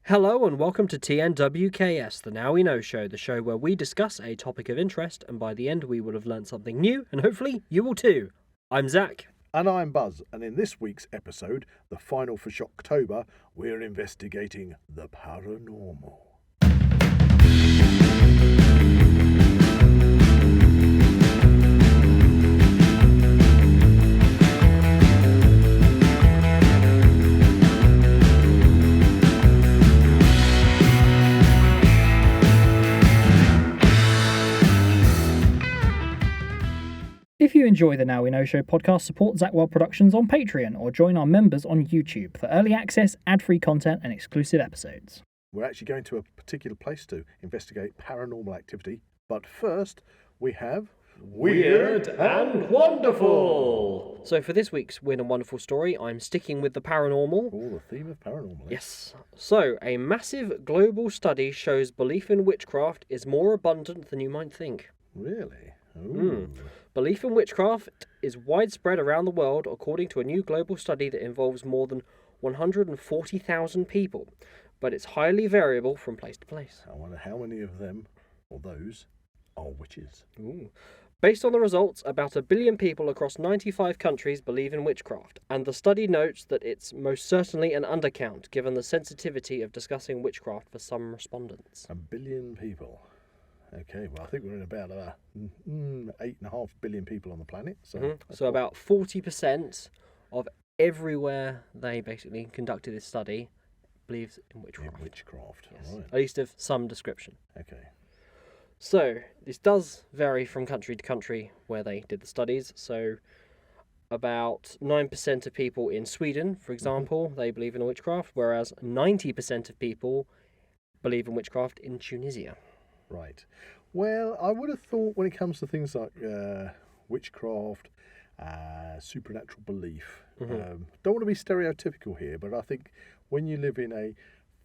Hello and welcome to TNWKS, the Now We Know show, the show where we discuss a topic of interest and by the end we will have learned something new and hopefully you will too. I'm Zak. And I'm Buzz, and in this week's episode, the final for Shocktober, we're investigating the paranormal. If you enjoy the Now We Know Show podcast, support Zak Wylde Productions on Patreon or join our members on YouTube for early access, ad-free content and exclusive episodes. We're actually going to a particular place to investigate paranormal activity, but first we have... Weird and Wonderful! So for this week's Weird and Wonderful story, I'm sticking with the paranormal. Oh, the theme of paranormal. Yes. So, a massive global study shows belief in witchcraft is more abundant than you might think. Really? Ooh. Belief in witchcraft is widespread around the world according to a new global study that involves more than 140,000 people, but it's highly variable from place to place. I wonder how many of them, or those, are witches. Ooh. Based on the results, about 1 billion people across 95 countries believe in witchcraft, and the study notes that it's most certainly an undercount given the sensitivity of discussing witchcraft for some respondents. 1 billion people. Okay, well, I think we're in about 8.5 billion people on the planet. So, about 40% of everywhere they basically conducted this study believes in witchcraft. Yes. Right. At least of some description. Okay. So, this does vary from country to country where they did the studies. So, about 9% of people in Sweden, for example, they believe in witchcraft, whereas 90% of people believe in witchcraft in Tunisia. Right. Well, I would have thought when it comes to things like witchcraft, supernatural belief, don't want to be stereotypical here, but I think when you live in a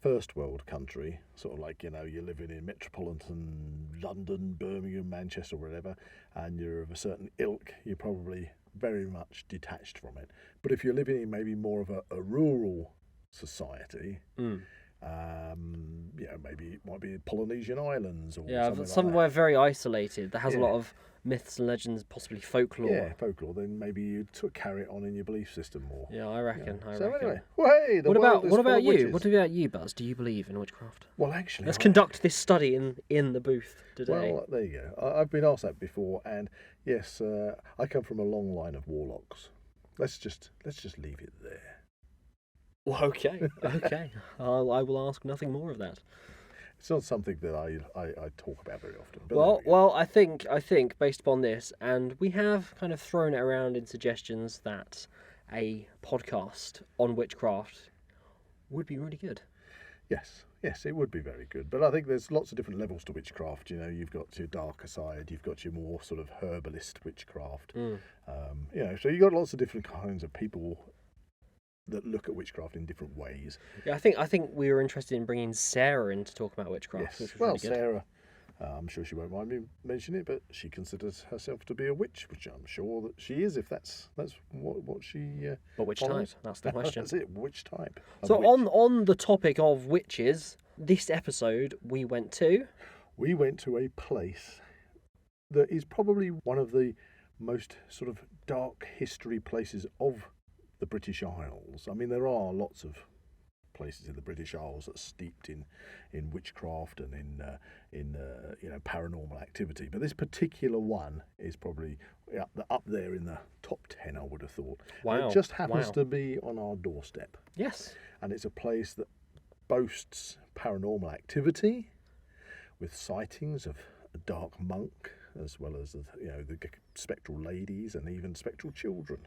first world country, sort of like, you're living in metropolitan London, Birmingham, Manchester, whatever, and you're of a certain ilk, you're probably very much detached from it. But if you're living in maybe more of a rural society, maybe it might be Polynesian islands or somewhere like that. very isolated that has a lot of myths and legends, possibly folklore. Yeah, folklore. Then maybe you'd sort of carry it on in your belief system more. Yeah, I reckon. Anyway, well, hey, what about you? Witches. What about you, Buzz? Do you believe in witchcraft? Well, actually, let's conduct this study in the booth today. Well, there you go. I've been asked that before, and yes, I come from a long line of warlocks. Let's just leave it there. Well, okay. I will ask nothing more of that. It's not something that I talk about very often. But well, I think based upon this, and we have kind of thrown it around in suggestions that a podcast on witchcraft would be really good. Yes, it would be very good. But I think there's lots of different levels to witchcraft. You've got your darker side, you've got your more sort of herbalist witchcraft. So you've got lots of different kinds of people that look at witchcraft in different ways. Yeah, I think we were interested in bringing Sarah in to talk about witchcraft. Yes, well, really Sarah, I'm sure she won't mind me mentioning it, but she considers herself to be a witch, which I'm sure that she is, if that's what she. But which follows. type? That's the question. That's it. Which type? So on the topic of witches, this episode we went to a place that is probably one of the most sort of dark history places of the British Isles. I mean, there are lots of places in the British Isles that are steeped in witchcraft and in paranormal activity, but this particular one is probably up there in the top 10, I would have thought. Wow! And it just happens to be on our doorstep. Yes, and it's a place that boasts paranormal activity, with sightings of a dark monk, as well as the spectral ladies and even spectral children.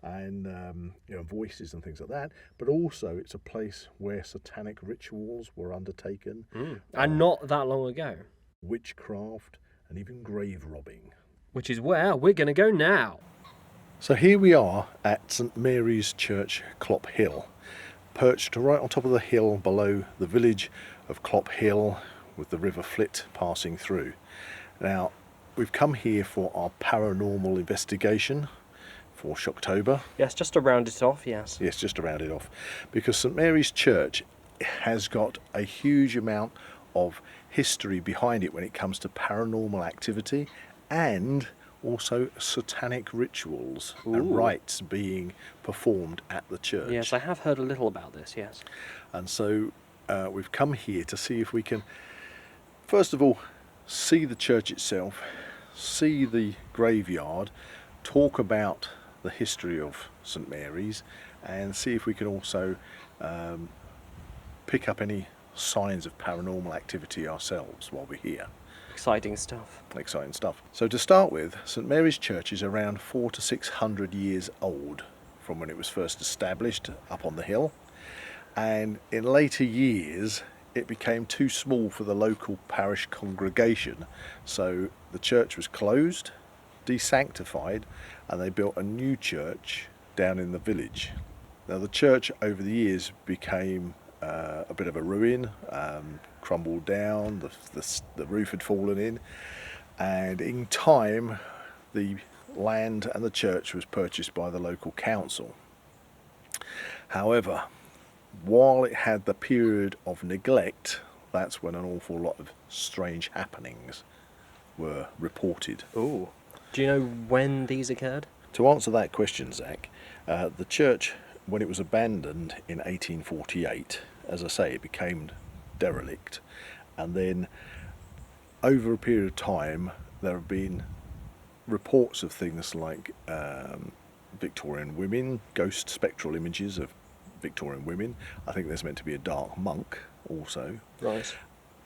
And voices and things like that, but also it's a place where satanic rituals were undertaken, and not that long ago. Witchcraft and even grave robbing, which is where we're going to go now. So here we are at St Mary's Church, Clophill, perched right on top of the hill below the village of Clophill, with the River Flit passing through. Now, we've come here for our paranormal investigation for Shocktober. Yes, just to round it off, yes. Yes, just to round it off. Because St Mary's Church has got a huge amount of history behind it when it comes to paranormal activity and also satanic rituals and rites being performed at the church. Yes, I have heard a little about this, yes. And so we've come here to see if we can, first of all, see the church itself, see the graveyard, talk about the history of St Mary's, and see if we can also pick up any signs of paranormal activity ourselves while we're here. Exciting stuff. Exciting stuff. So to start with, St Mary's Church is around 400 to 600 years old from when it was first established up on the hill, and in later years it became too small for the local parish congregation, so the church was closed, desanctified, and they built a new church down in the village. Now the church over the years became a bit of a ruin, crumbled down, the roof had fallen in, and in time the land and the church was purchased by the local council. However, while it had the period of neglect, that's when an awful lot of strange happenings were reported. Ooh. Do you know when these occurred? To answer that question, Zach, the church, when it was abandoned in 1848, as I say, it became derelict, and then over a period of time there have been reports of things like Victorian women, ghost spectral images of Victorian women. I think there's meant to be a dark monk also. Right.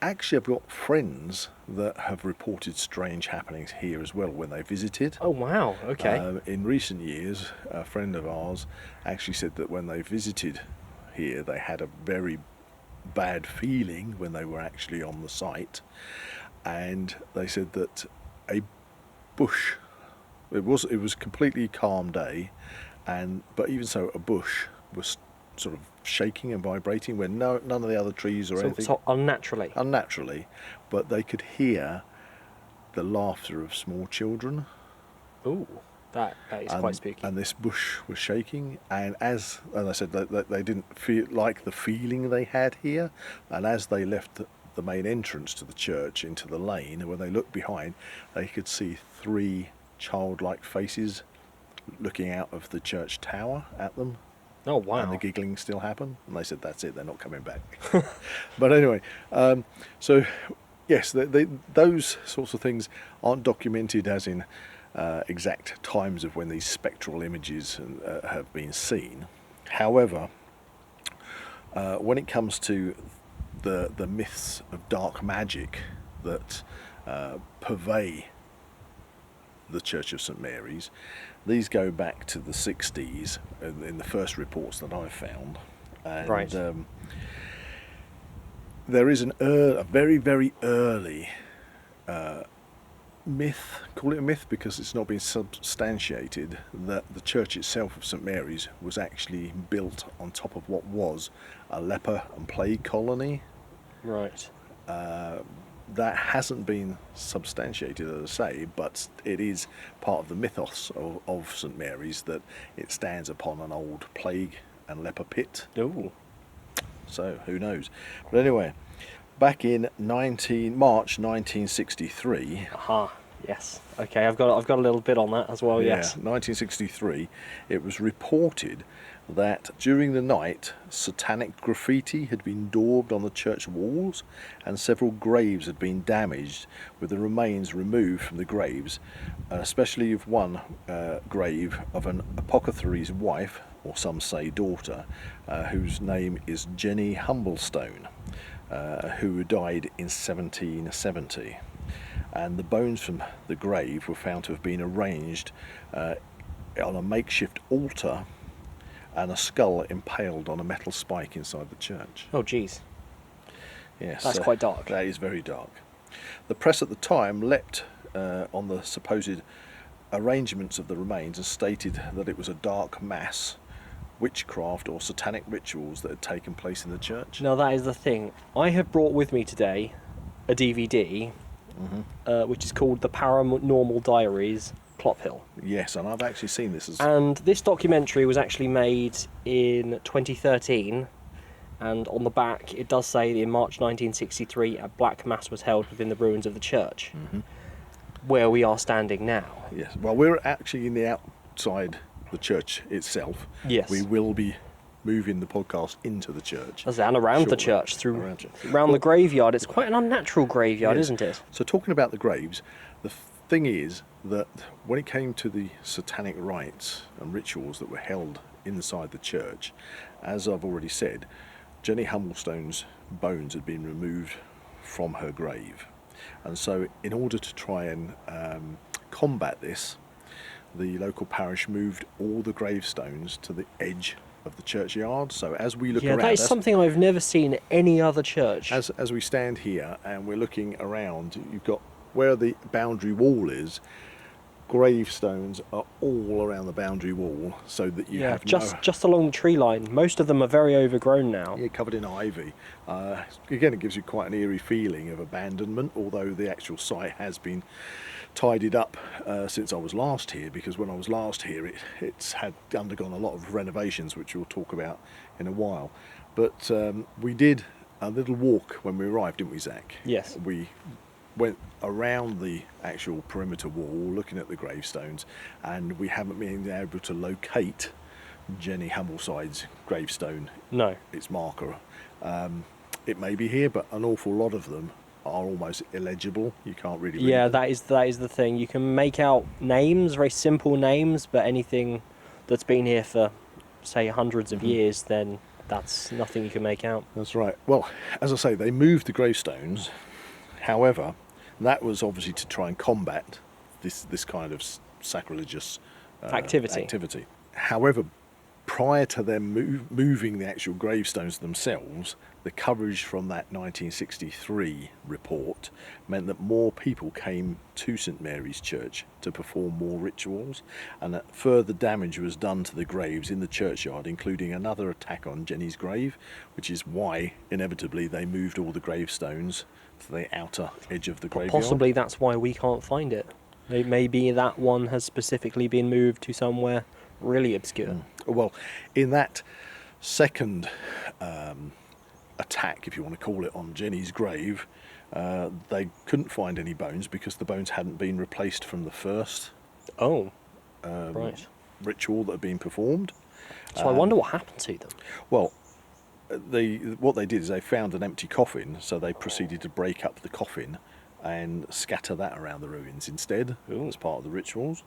Actually, I've got friends that have reported strange happenings here as well when they visited. Oh wow, okay. In recent years, a friend of ours actually said that when they visited here, they had a very bad feeling when they were actually on the site, and they said that a bush, it was completely calm day, but even so, a bush was sort of shaking and vibrating when none of the other trees or anything. So unnaturally, but they could hear the laughter of small children. Ooh, that is quite spooky. And this bush was shaking, and as I said, they didn't feel like the feeling they had here, and as they left the main entrance to the church into the lane, and when they looked behind, they could see 3 childlike faces looking out of the church tower at them. Oh wow. And the giggling still happened, and they said that's it, they're not coming back. But anyway, so yes, those sorts of things aren't documented as in exact times of when these spectral images have been seen. However, when it comes to the myths of dark magic that purvey the Church of St Mary's, these go back to the 60s in the first reports that I've found. And right. There is a very, very early myth, call it a myth because it's not been substantiated, that the church itself of St Mary's was actually built on top of what was a leper and plague colony. Right. That hasn't been substantiated, as I say, but it is part of the mythos of St Mary's that it stands upon an old plague and leper pit. Ooh. So who knows? But anyway, back in March 1963. Aha. Yes. Okay. I've got a little bit on that as well. Yeah, Yes. 1963. It was reported that during the night, satanic graffiti had been daubed on the church walls, and several graves had been damaged, with the remains removed from the graves, especially of one grave of an apothecary's wife, or some say daughter, whose name is Jenny Humblestone, who died in 1770. And the bones from the grave were found to have been arranged on a makeshift altar, and a skull impaled on a metal spike inside the church. Oh, geez. Yes, That's quite dark. That is very dark. The press at the time leapt on the supposed arrangements of the remains and stated that it was a dark mass, witchcraft or satanic rituals that had taken place in the church. Now that is the thing. I have brought with me today a DVD, which is called The Paranormal Diaries, Clophill. Yes, and I've actually seen this. And this documentary was actually made in 2013, and on the back it does say that in March 1963 a black mass was held within the ruins of the church, where we are standing now. Yes, well, we're actually in the outside the church itself. Yes. We will be moving the podcast into the church. And around the church, around the graveyard. It's quite an unnatural graveyard, isn't it? So talking about the graves, the thing is that when it came to the satanic rites and rituals that were held inside the church, as I've already said, Jenny Humblestone's bones had been removed from her grave. And so in order to try and combat this, the local parish moved all the gravestones to the edge of the churchyard. So as we look around, that is something I've never seen in any other church. As we stand here and we're looking around, you've got where the boundary wall is, gravestones are all around the boundary wall, so that you have just along the tree line. Most of them are very overgrown now. Yeah, covered in ivy. Again, it gives you quite an eerie feeling of abandonment, although the actual site has been tidied up since I was last here, because when I was last here it's had undergone a lot of renovations, which we'll talk about in a while. But we did a little walk when we arrived, didn't we, Zach? Yes. We went around the actual perimeter wall looking at the gravestones, and we haven't been able to locate Jenny Humbleside's gravestone. No. Its marker. It may be here, but an awful lot of them are almost illegible. You can't really read them. that is the thing. You can make out names, very simple names, but anything that's been here for, say, hundreds of years, then that's nothing you can make out. That's right. Well, as I say, they moved the gravestones. However, that was obviously to try and combat this kind of sacrilegious activity. However, prior to them moving the actual gravestones themselves, the coverage from that 1963 report meant that more people came to St Mary's Church to perform more rituals, and that further damage was done to the graves in the churchyard, including another attack on Jenny's grave, which is why inevitably they moved all the gravestones to the outer edge of the graveyard. Possibly that's why we can't find it. Maybe that one has specifically been moved to somewhere really obscure. Well, in that second attack, if you want to call it, on Jenny's grave, they couldn't find any bones because the bones hadn't been replaced from the first ritual that had been performed. So I wonder what happened to them. Well, what they did is they found an empty coffin, so they proceeded to break up the coffin and scatter that around the ruins instead as part of the rituals.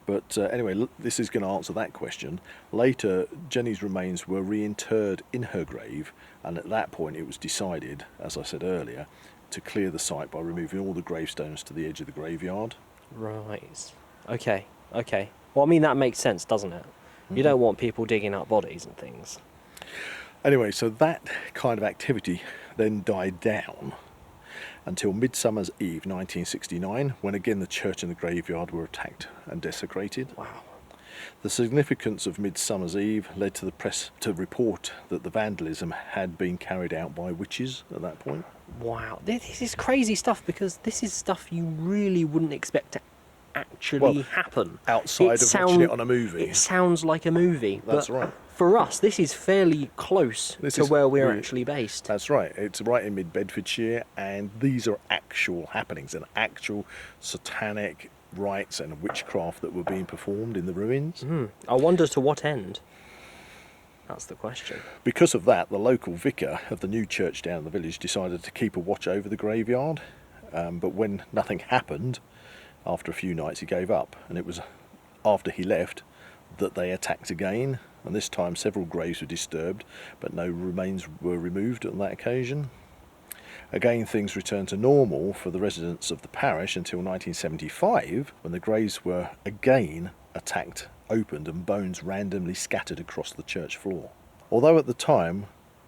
But anyway, this is going to answer that question. Later, Jenny's remains were reinterred in her grave, and at that point it was decided, as I said earlier, to clear the site by removing all the gravestones to the edge of the graveyard. Right. Okay. Well, I mean, that makes sense, doesn't it? You don't want people digging up bodies and things. Anyway, so that kind of activity then died down until Midsummer's Eve 1969, when again the church and the graveyard were attacked and desecrated. Wow. The significance of Midsummer's Eve led to the press to report that the vandalism had been carried out by witches at that point. Wow. This is crazy stuff, because this is stuff you really wouldn't expect to actually happen. Outside of watching it on a movie. It sounds like a movie. That's right. For us, this is fairly close to where we're actually based. That's right. It's right in mid-Bedfordshire, and these are actual happenings and actual satanic rites and witchcraft that were being performed in the ruins. I wonder to what end. That's the question. Because of that, the local vicar of the new church down in the village decided to keep a watch over the graveyard. But when nothing happened, after a few nights he gave up, and it was after he left that they attacked again, and this time several graves were disturbed, but no remains were removed on that occasion. Again, things returned to normal for the residents of the parish until 1975, when the graves were again attacked, opened, and bones randomly scattered across the church floor. Although at the time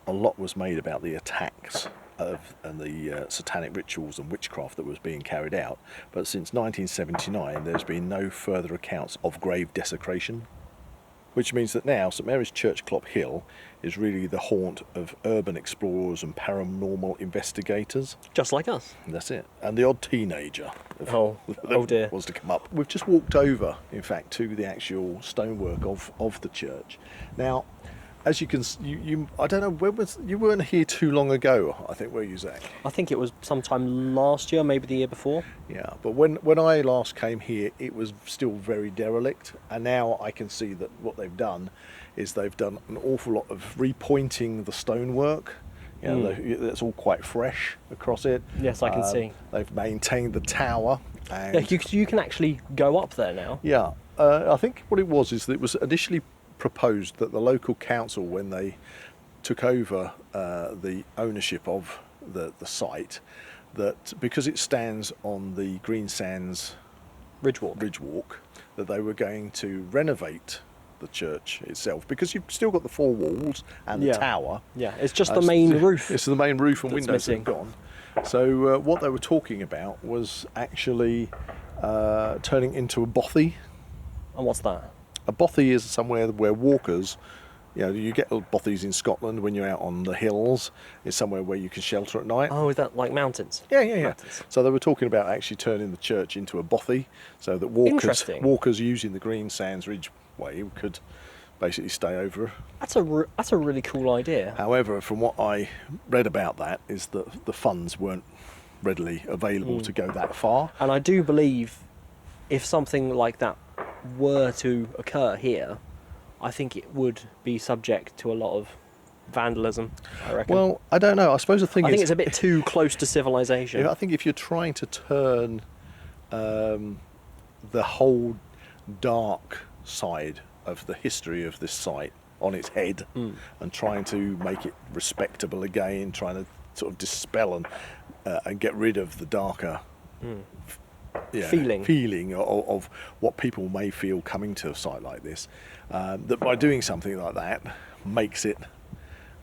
a lot was made about the attacks and the satanic rituals and witchcraft that was being carried out, but since 1979 there's been no further accounts of grave desecration, which means that now St Mary's Church, Clophill, is really the haunt of urban explorers and paranormal investigators. Just like us. That's it. And the odd teenager Oh dear. was to come up. We've just walked over, in fact, to the actual stonework of the church. Now, as you can, you I don't know, you weren't here too long ago, I think, were you, Zach? I think it was sometime last year, maybe the year before. Yeah, but when I last came here, it was still very derelict, and now I can see that what they've done is they've done an awful lot of repointing the stonework. You know, it's all quite fresh across it. Yes, I can see. They've maintained the tower. And Yeah, you can actually go up there now. yeah, I think what it was is that it was initially proposed that the local council, when they took over the ownership of the site, that because it stands on the Green Sands Ridgewalk, that they were going to renovate the church itself, because you've still got the four walls and the tower. Yeah, it's just the main roof. It's the main roof and that's windows missing. that have gone. So what they were talking about was actually turning into a bothy. And what's that? A bothy is somewhere where walkers, you know, you get bothies in Scotland when you're out on the hills. It's somewhere where you can shelter at night. Oh, is that like mountains? Yeah. Mountains. So they were talking about actually turning the church into a bothy, so that Interesting. walkers using the Green Sands Ridgeway could basically stay over. That's a really cool idea. However, from what I read about that, is that the funds weren't readily available to go that far. And I do believe if something like that were to occur here, I think it would be subject to a lot of vandalism, I reckon. Well, I don't know. I suppose the thing I is, think it's a bit too close to civilization. I think if you're trying to turn the whole dark side of the history of this site on its head and trying to make it respectable again, trying to sort of dispel and get rid of the darker feeling of what people may feel coming to a site like this, that by doing something like that makes it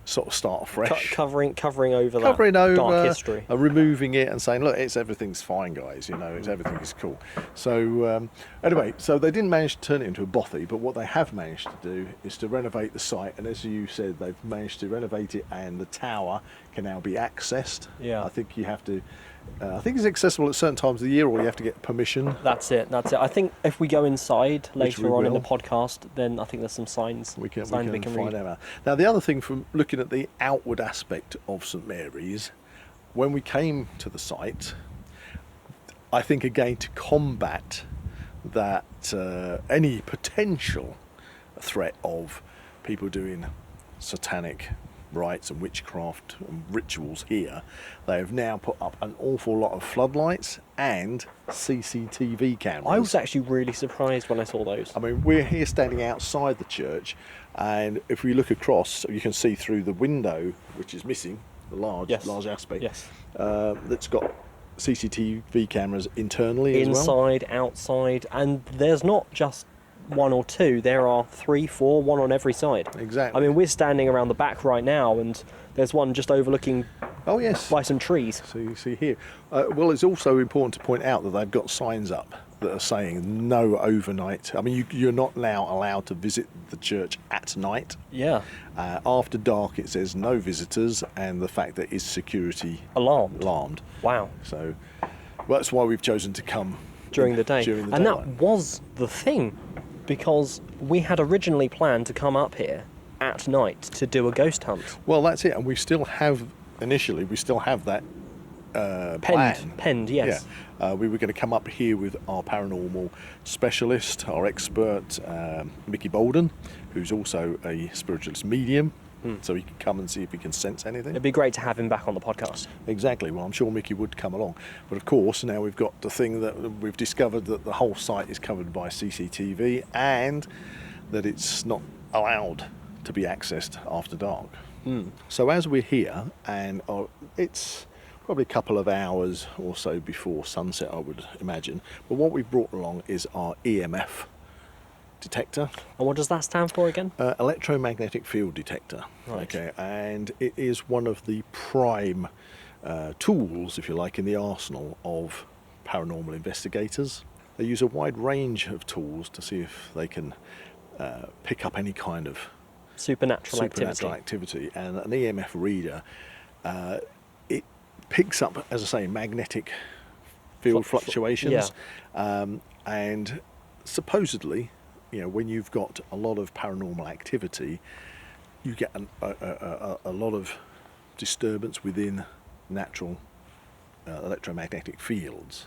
sort of start afresh, covering over that dark history, removing it and saying, look, everything's fine, guys. You know, everything is cool. So anyway, so they didn't manage to turn it into a bothy, but what they have managed to do is to renovate the site. And as you said, they've managed to renovate it, and the tower can now be accessed. Yeah, I think you have to. I think it's accessible at certain times of the year, or you have to get permission. That's it. I think if we go inside later on in the will. podcast, then I think there's some signs We can find find out. Now, the other thing from looking at the outward aspect of St Mary's, when we came to the site, I think again to combat that any potential threat of people doing satanic rites and witchcraft and rituals here, they have now put up an awful lot of floodlights and CCTV cameras. I was actually really surprised when I saw those. I mean, we're here standing outside the church, and if we look across, you can see through the window, which is missing, the large aspect, that's got CCTV cameras internally as well. Inside, outside, and there's not just one or two, there are 3, 4, one on every side. Exactly. I mean, we're standing around the back right now, and there's one just overlooking by some trees. So you see here. Well, it's also important to point out that they've got signs up that are saying no overnight. I mean, you're not now allowed to visit the church at night. Yeah. After dark, it says no visitors, and the fact that it's security alarmed. Wow. So that's why we've chosen to come during the day. During the and daylight. That was the thing, because we had originally planned to come up here at night to do a ghost hunt. Well, that's it, and we still have that plan. Penned, yes. Yeah. We were going to come up here with our paranormal specialist, our expert, Mickey Bolden, who's also a spiritualist medium, so he can come and see if he can sense anything. It'd be great to have him back on the podcast. Exactly. Well, I'm sure Mickey would come along. But of course, now we've got the thing that we've discovered, that the whole site is covered by CCTV and that it's not allowed to be accessed after dark. So as we're here, and it's probably a couple of hours or so before sunset, I would imagine, but what we've brought along is our EMF detector. And what does that stand for again? Electromagnetic field detector. Right. Okay, and it is one of the prime tools, if you like, in the arsenal of paranormal investigators. They use a wide range of tools to see if they can pick up any kind of supernatural activity. And an EMF reader, it picks up, as I say, magnetic field fluctuations, and supposedly, you know, when you've got a lot of paranormal activity, you get a lot of disturbance within natural electromagnetic fields.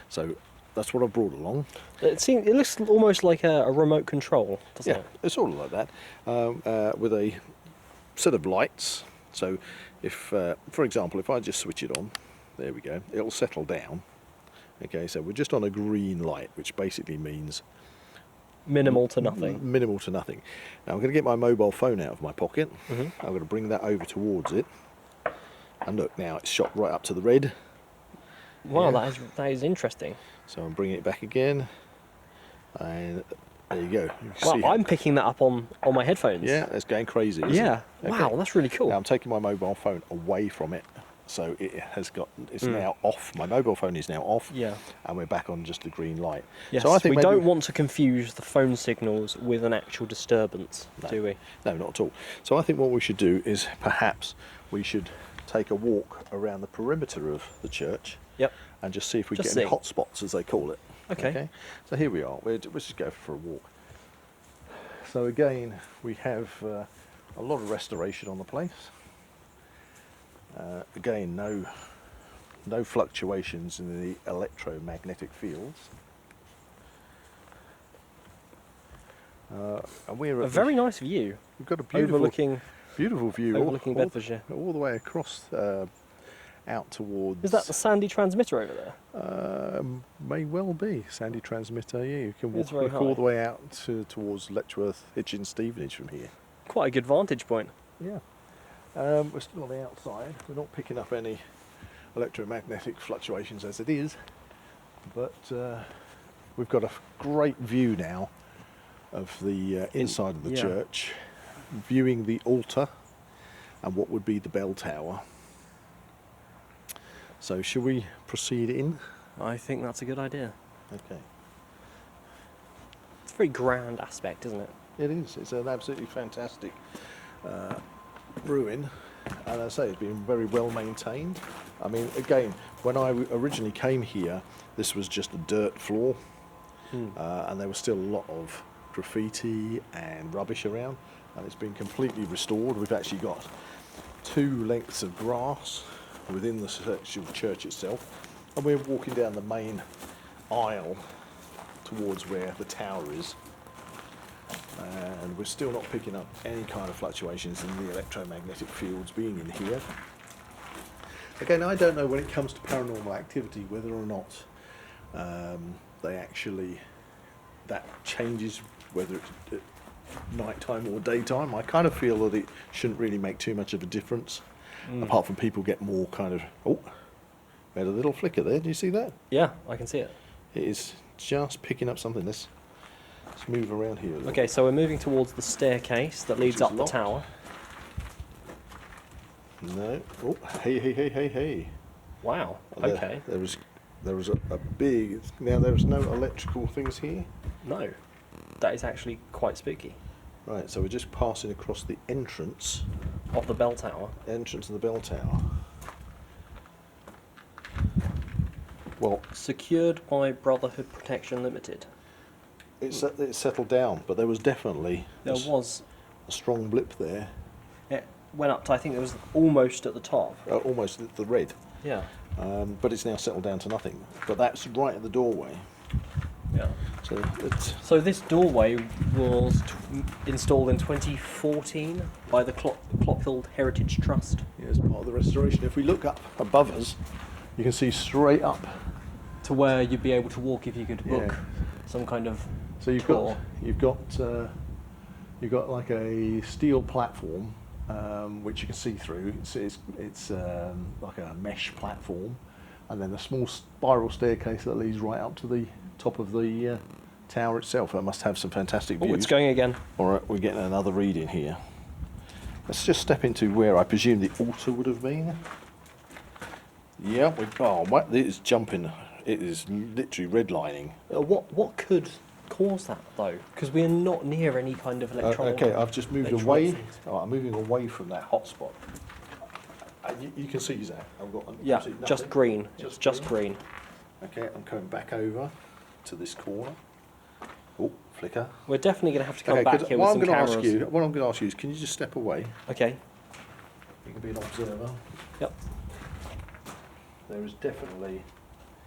So that's what I brought along. It looks almost like a remote control, doesn't it? It's sort of like that, with a set of lights. So if, for example, if I just switch it on, there we go, it'll settle down. Okay, so we're just on a green light, which basically means Minimal to nothing. Minimal to nothing. Now I'm going to get my mobile phone out of my pocket. Mm-hmm. I'm going to bring that over towards it. And look, now it's shot right up to the red. Wow, Yeah. that is interesting. So I'm bringing it back again. And there you go. You can see Wow, I'm picking that up on my headphones. Yeah, it's going crazy, isn't Yeah. it? Wow, that's really cool. Now I'm taking my mobile phone away from it. So it's now off. My mobile phone is now off. Yeah. And we're back on just the green light. Yes, so I think we don't want to confuse the phone signals with an actual disturbance, do we? No, not at all. So I think what we should do is perhaps we should take a walk around the perimeter of the church. Yep. And just see if we Just get any see. hot spots, as they call it. Okay. So here we are. Let's just go for a walk. So again, we have a lot of restoration on the place. Again, no fluctuations in the electromagnetic fields. And we're A at very nice view. we've got a beautiful Overlooking view overlooking Bedfordshire. all the way across out towards. Is that the sandy transmitter over there? May well be Sandy transmitter. Yeah, you can It's walk very all high. the way out towards Letchworth, Hitchin, Stevenage from here. Quite a good vantage point. Yeah. We're still on the outside. We're not picking up any electromagnetic fluctuations as it is, but we've got a great view now of the inside of the yeah. church, viewing the altar and what would be the bell tower. So shall we proceed in? I think that's a good idea. Okay. It's a very grand aspect, isn't it? It is. It's an absolutely fantastic ruin, and as I say, it's been very well maintained. I mean, again, when I originally came here, this was just a dirt floor, and there was still a lot of graffiti and rubbish around, and it's been completely restored. We've actually got 2 lengths of grass within the church itself, and we're walking down the main aisle towards where the tower is. And we're still not picking up any kind of fluctuations in the electromagnetic fields being in here. Again, I don't know when it comes to paranormal activity whether or not they actually, that changes whether it's at night time or daytime. I kind of feel that it shouldn't really make too much of a difference, apart from people get more kind of, we had a little flicker there, do you see that? Yeah, I can see it. It is just picking up something. Let's move around here a little. Okay, so we're moving towards the staircase that leads is up the locked. tower. No. Oh, hey. Wow. There- Okay. There was a big. Now there was no electrical things here. No, that is actually quite spooky. Right. So we're just passing across the entrance Of the bell tower. of the bell tower. Well, Secured by Brotherhood Protection Limited. it's settled down, but there was definitely There was. a strong blip there, It went up to, I think it was almost at the top. almost at the red. Yeah. But it's now settled down to nothing. But that's right at the doorway. Yeah. So it's So this doorway was installed in 2014 by the Clophill Heritage Trust. as part of the restoration. If we look up above us, you can see straight up. To where you'd be able to walk if you could book Yeah. some kind of So you've tour. got like a steel platform which you can see through. It's like a mesh platform, and then a small spiral staircase that leads right up to the top of the tower itself. It must have some fantastic Oh, views. it's going again. All right, we're getting another read in here. Let's just step into where I presume the altar would have been. Yeah, it is jumping. It is literally redlining. What could cause that though? Because we're not near any kind of electronic. Okay, I've just moved electronic away. things. I'm moving away from that hotspot. You can see that. Yeah, see just nothing. green. It's just green. Okay, I'm coming back over to this corner. Oh, flicker. We're definitely going to have to come Okay, back here with some cameras. What I'm going to ask you is, can you just step away? Okay. You can be an observer. Yep. There is definitely...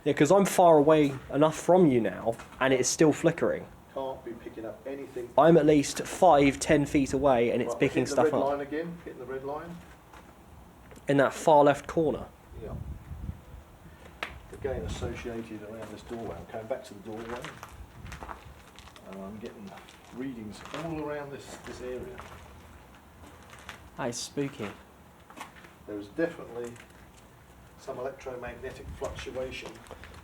Yeah, because I'm far away enough from you now, and it's still flickering. Can't be picking up anything. I'm at least 5-10 feet away, and it's picking stuff Hitting the red up. line again. Hitting the red line. In that far left corner. Yeah. Again, associated around this doorway. I'm coming back to the doorway. And I'm getting readings all around this area. That is spooky. There is definitely some electromagnetic fluctuation.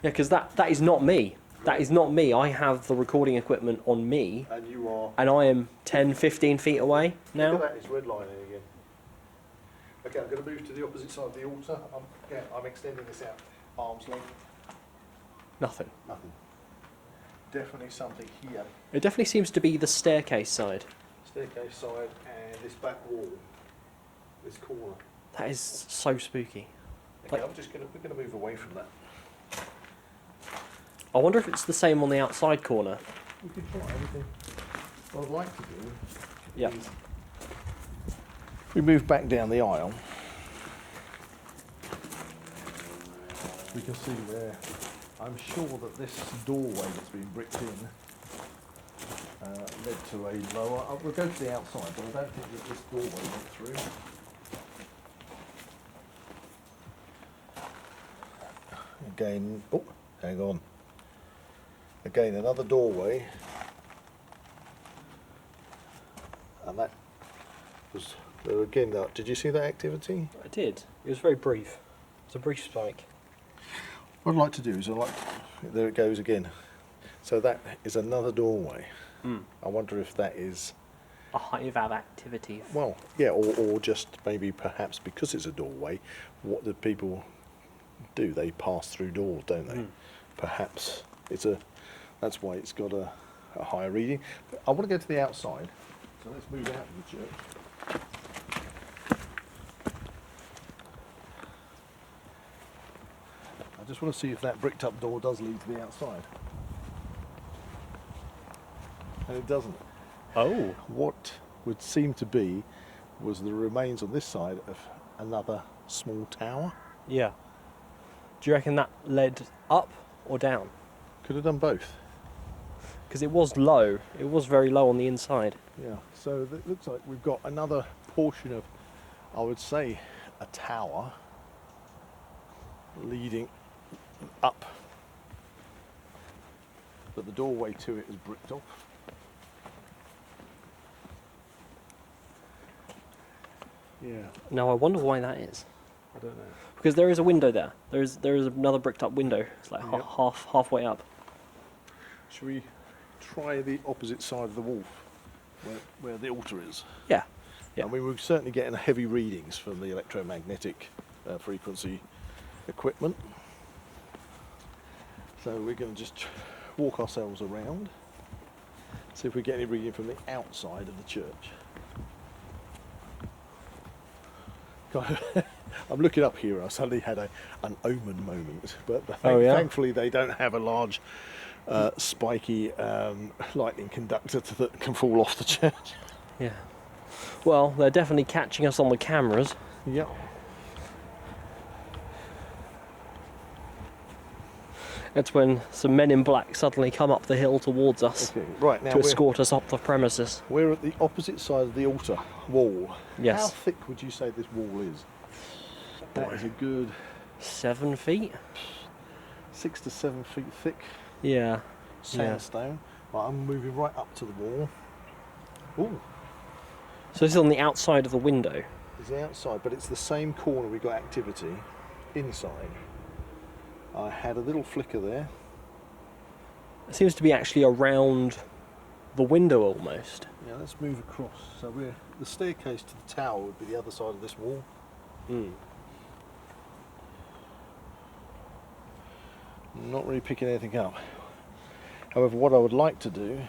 Yeah, because that is not me. That is not me. I have the recording equipment on me. And you are... And I am 10-15 feet away now. Look at that, it's redlining again. Okay, I'm going to move to the opposite side of the altar. I'm extending this out arm's length. Nothing. Nothing. Definitely something here. It definitely seems to be the staircase side. Staircase side and this back wall. This corner. That is so spooky. Okay, we're going to move away from that. I wonder if it's the same on the outside corner. We can try everything. What I'd like to do Yeah. is... We move back down the aisle. We can see there. I'm sure that this doorway that's been bricked in led to a lower... we'll go to the outside, but I don't think that this doorway went through. Again, oh, hang on. Again, another doorway. And that was, again, did you see that activity? I did. It was very brief. It's a brief spike. What I'd like to do is, there it goes again. So that is another doorway. I wonder if that is... A hive of activity. Well, yeah, or just maybe perhaps because it's a doorway, what do people do? They pass through doors, don't they? Perhaps that's why it's got a higher reading. But I want to go to the outside, so let's move out of the church. I just want to see if that bricked up door does lead to the outside. And it doesn't. Oh. What would seem to be was the remains on this side of another small tower. Yeah. Do you reckon that led up or down? Could have done both. Because it was low. It was very low on the inside. Yeah, so it looks like we've got another portion of, I would say, a tower leading up. But the doorway to it is bricked off. Yeah, Now I wonder why that is. I don't know. Because there is a window there. There is another bricked up window. It's like Yep. halfway up. Should we try the opposite side of the wall, where the altar is? Yeah. Yeah. I mean, we're certainly getting heavy readings from the electromagnetic frequency equipment. So we're going to just walk ourselves around, see if we get any reading from the outside of the church. I'm looking up here, I suddenly had an omen moment, but thankfully they don't have a large spiky lightning conductor that can fall off the church. Yeah. Well, they're definitely catching us on the cameras. Yeah. That's when some men in black suddenly come up the hill towards us Okay, right now to escort us up the premises. we're at the opposite side of the altar wall. Yes. How thick would you say this wall is? That is a good 7 feet? 6 to 7 feet thick Yeah. sandstone. Right, I'm moving right up to the wall. Ooh, So this is on the outside of the window. it's the outside, but it's the same corner we got activity inside. I had a little flicker there. It seems to be actually around the window almost. Yeah, let's move across. So the staircase to the tower would be the other side of this wall. Not really picking anything up. However, what I would like to do,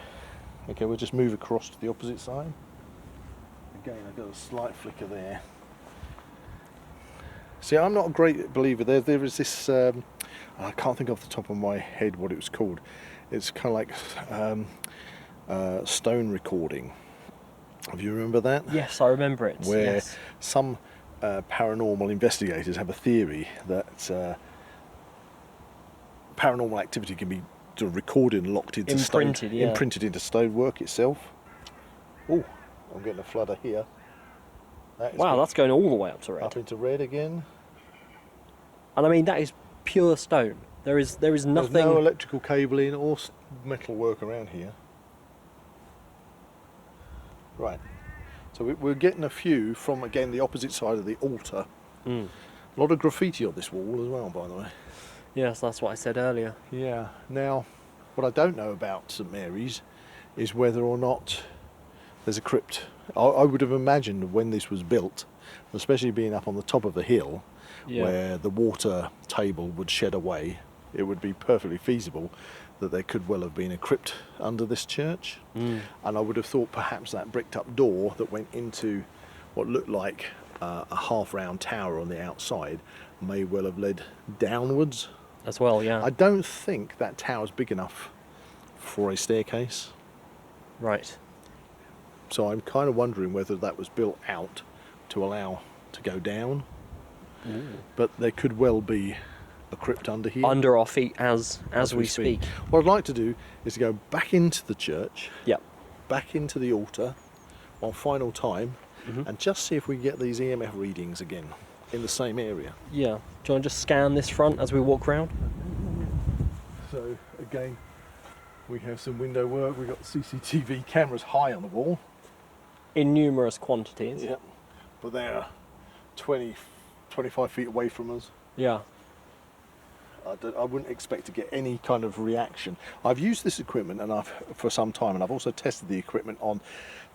okay, we'll just move across to the opposite side. Again, I've got a slight flicker there. See, I'm not a great believer. There is this, I can't think off the top of my head what it was called. It's kind of like stone recording. Have you remember that? Yes, I remember it. Where yes. some paranormal investigators have a theory that paranormal activity can be sort of recorded and locked into Imprinted, yeah. imprinted into stonework itself. Oh, I'm getting a fludder here. Wow, that's going all the way up to red. Up into red again. And I mean, that is pure stone. There is nothing. There's no electrical cabling or metal work around here. Right. So we're getting a few from, again, the opposite side of the altar. Mm. A lot of graffiti on this wall as well, by the way. Yes, that's what I said earlier. Yeah. Now, what I don't know about St Mary's is whether or not there's a crypt. I would have imagined when this was built, especially being up on the top of a hill, where the water table would shed away, it would be perfectly feasible that there could well have been a crypt under this church. And I would have thought perhaps that bricked up door that went into what looked like a half round tower on the outside may well have led downwards. As well, yeah. I don't think that tower's big enough for a staircase. Right. So I'm kind of wondering whether that was built out to allow to go down. Ooh. But there could well be a crypt under here. Under our feet as we speak. What I'd like to do is to go back into the church, Yep. back into the altar, one final time, and just see if we can get these EMF readings again in the same area. Yeah. Do you want to just scan this front as we walk round? So again, we have some window work. We've got CCTV cameras high on the wall. In numerous quantities. Yep. But they're 20, 25 feet away from us. Yeah. I wouldn't expect to get any kind of reaction. I've used this equipment for some time, and I've also tested the equipment on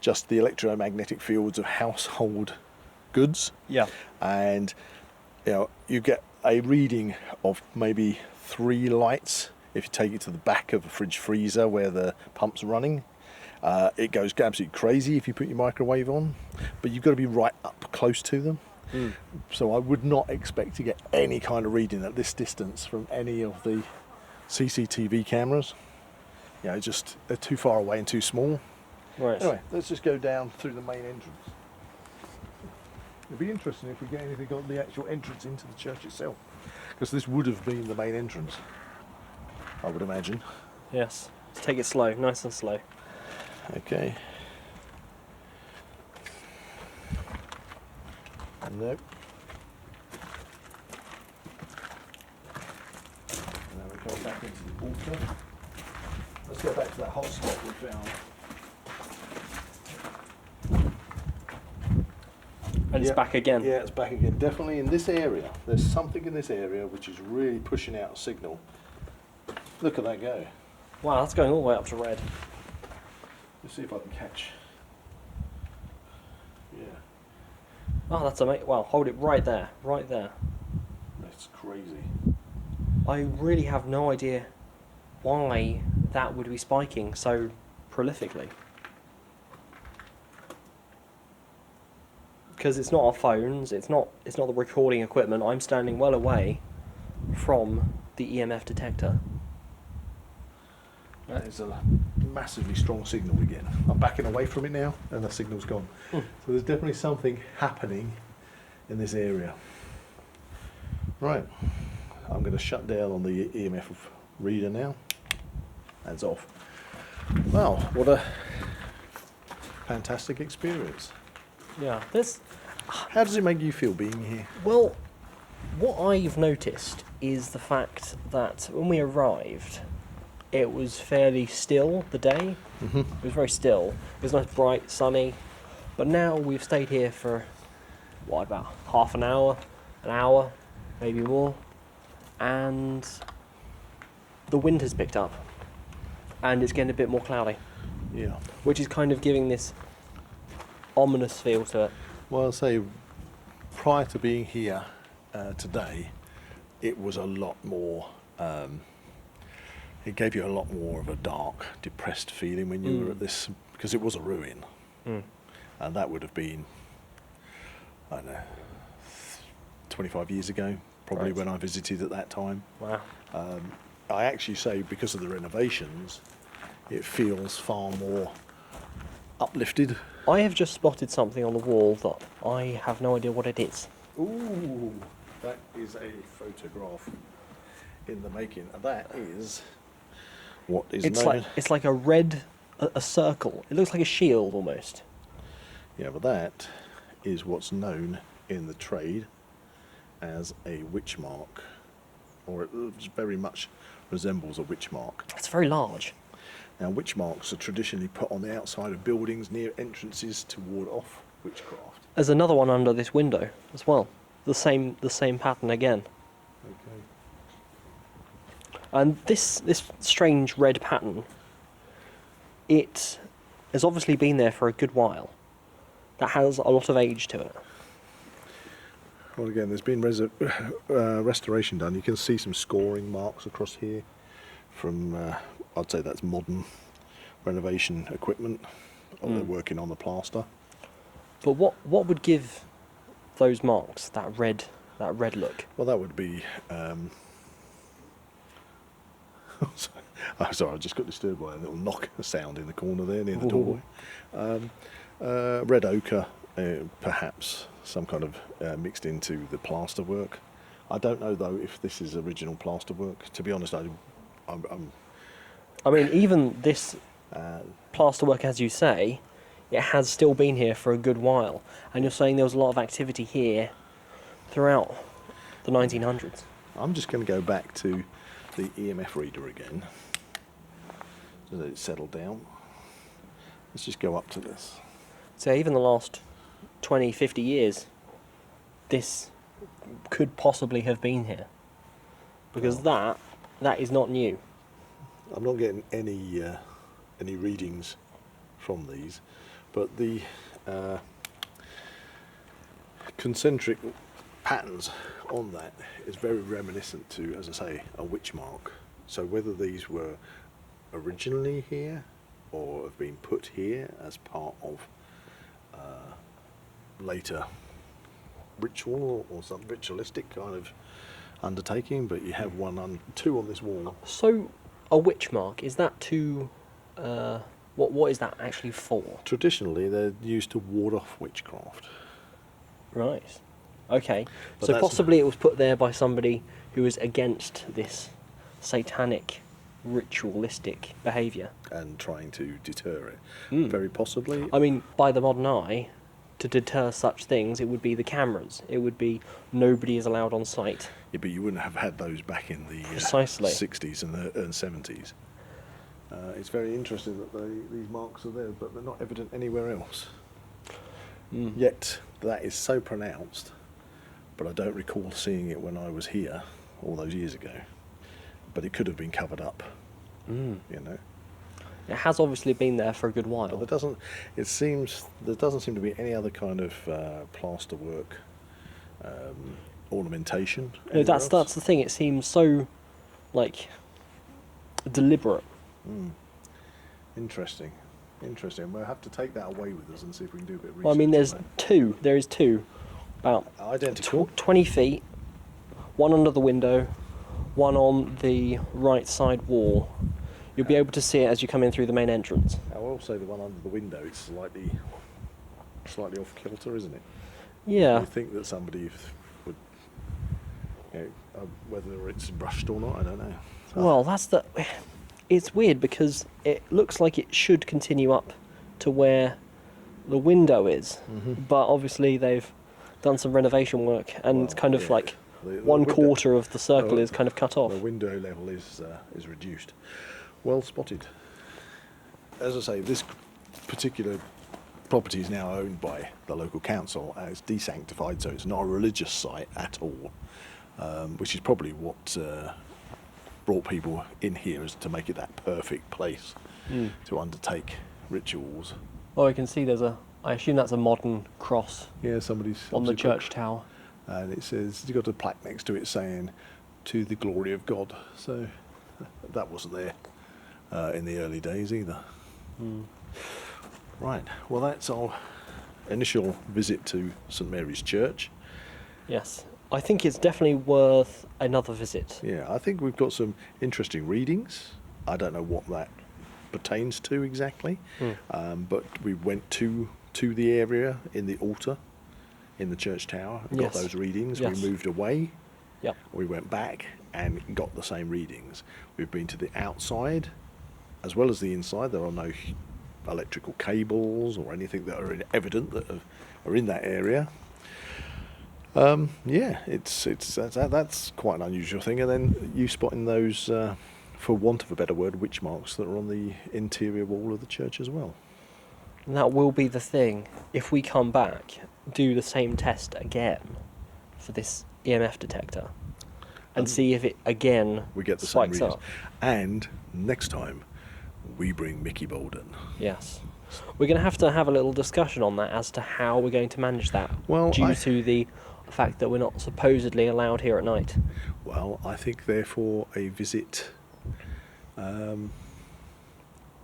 just the electromagnetic fields of household goods. Yeah. And you get a reading of maybe 3 lights if you take it to the back of a fridge freezer where the pump's running. It goes absolutely crazy if you put your microwave on, but you've got to be right up close to them. So I would not expect to get any kind of reading at this distance from any of the CCTV cameras. They're too far away and too small. Right. Anyway, let's just go down through the main entrance. It'd be interesting if we get anything on the actual entrance into the church itself, because this would have been the main entrance, I would imagine. Yes. Let's take it slow, nice and slow. Okay. Nope. And then we go back into the altar. Let's go back to that hot spot we found. And it's back again. Yeah, it's back again. Definitely in this area. There's something in this area which is really pushing out a signal. Look at that go. Wow, that's going all the way up to red. Let's see if I can catch. Yeah. Oh, that's amazing. Wow, hold it right there, right there. That's crazy. I really have no idea why that would be spiking so prolifically. Because it's not our phones, it's not the recording equipment. I'm standing well away from the EMF detector. That is a massively strong signal we get. I'm backing away from it now and the signal's gone. So there's definitely something happening in this area. Right, I'm going to shut down on the EMF reader now. That's off. Wow, what a fantastic experience. Yeah, How does it make you feel being here? well, what I've noticed is the fact that when we arrived, it was fairly still, the day. It was very still. It was nice, bright, sunny. But now we've stayed here for, about half an hour, maybe more. And the wind has picked up. And it's getting a bit more cloudy. Yeah. Which is kind of giving this ominous feel to it. Well, I'll say, prior to being here today, it was a lot more... it gave you a lot more of a dark, depressed feeling when you were at this, because it was a ruin. And that would have been, I don't know, 25 years ago, probably, when I visited at that time. Wow. I actually say, because of the renovations, it feels far more uplifted. I have just spotted something on the wall that I have no idea what it is. Ooh, that is a photograph in the making. And that is what is known. It's like a red, a circle. It looks like a shield almost. Yeah, but that is what's known in the trade as a witch mark, or it very much resembles a witch mark. It's very large. Now, witch marks are traditionally put on the outside of buildings near entrances to ward off witchcraft. There's another one under this window as well. The same pattern again. Okay. And this strange red pattern, it has obviously been there for a good while. That has a lot of age to it. Well, again, there's been restoration done. You can see some scoring marks across here from, I'd say that's modern renovation equipment. They're working on the plaster. But what would give those marks that red look? Well, that would be. Sorry, I just got disturbed by a little knock sound in the corner there near the doorway. Red ochre, perhaps some kind of mixed into the plaster work. I don't know though if this is original plaster work. To be honest, I mean, even this plaster work, as you say, it has still been here for a good while. And you're saying there was a lot of activity here throughout the 1900s. I'm just going to go back to the EMF reader again so that it's settled down. Let's just go up to this. So even the last 20, 50 years, this could possibly have been here. Because that is not new. I'm not getting any readings from these, but the concentric patterns on that is very reminiscent to, as I say, a witch mark. So whether these were originally here or have been put here as part of later ritual or some ritualistic kind of undertaking, but you have two on this wall. So a witch mark, is that to what is that actually for? Traditionally they're used to ward off witchcraft. Right. Okay. But so possibly it was put there by somebody who was against this satanic ritualistic behaviour. And trying to deter it. Mm. Very possibly. I mean, by the modern eye, to deter such things, it would be the cameras. It would be nobody is allowed on site. Yeah, but you wouldn't have had those back in the Precisely. 60s and the 70s. It's very interesting that these marks are there, but they're not evident anywhere else. Mm. Yet, that is so pronounced, but I don't recall seeing it when I was here all those years ago. But it could have been covered up, you know. It has obviously been there for a good while. But there doesn't seem to be any other kind of plaster work, ornamentation. No, that's the thing. It seems so, like, deliberate. Interesting. We'll have to take that away with us and see if we can do a bit of research. Well, I mean, there is two, about identical. 20 feet, one under the window, one on the right side wall. You'll be able to see it as you come in through the main entrance. I will say the one under the window, it's slightly off kilter, isn't it? Yeah. You think that somebody would, whether it's brushed or not, I don't know. Well, it's weird because it looks like it should continue up to where the window is, but obviously they've done some renovation work, and it's kind of like the one window, quarter of the circle is kind of cut off. The window level is reduced. Well spotted. As I say, this particular property is now owned by the local council and it's desanctified, so it's not a religious site at all, which is probably what brought people in here, is to make it that perfect place to undertake rituals. Oh, I can see I assume that's a modern cross. Yeah, somebody's on the church tower. And it says, you've got a plaque next to it saying, "To the glory of God." So that wasn't there in the early days either. Right, well that's our initial visit to St Mary's Church. Yes, I think it's definitely worth another visit. Yeah, I think we've got some interesting readings. I don't know what that pertains to exactly. But we went to the area in the altar, in the church tower, and got Yes. those readings. Yes. We moved away. Yep. We went back and got the same readings. We've been to the outside as well as the inside. There are no electrical cables or anything that are evident that are in that area. That's quite an unusual thing. And then you spotting those, for want of a better word, witch marks that are on the interior wall of the church as well. And that will be the thing. If we come back, do the same test again for this EMF detector and see if it again We get the same spikes readings. up. And next time, we bring Mickey Bolden. Yes. We're going to have a little discussion on that as to how we're going to manage that Well, due to the fact that we're not supposedly allowed here at night. Well, I think therefore a visit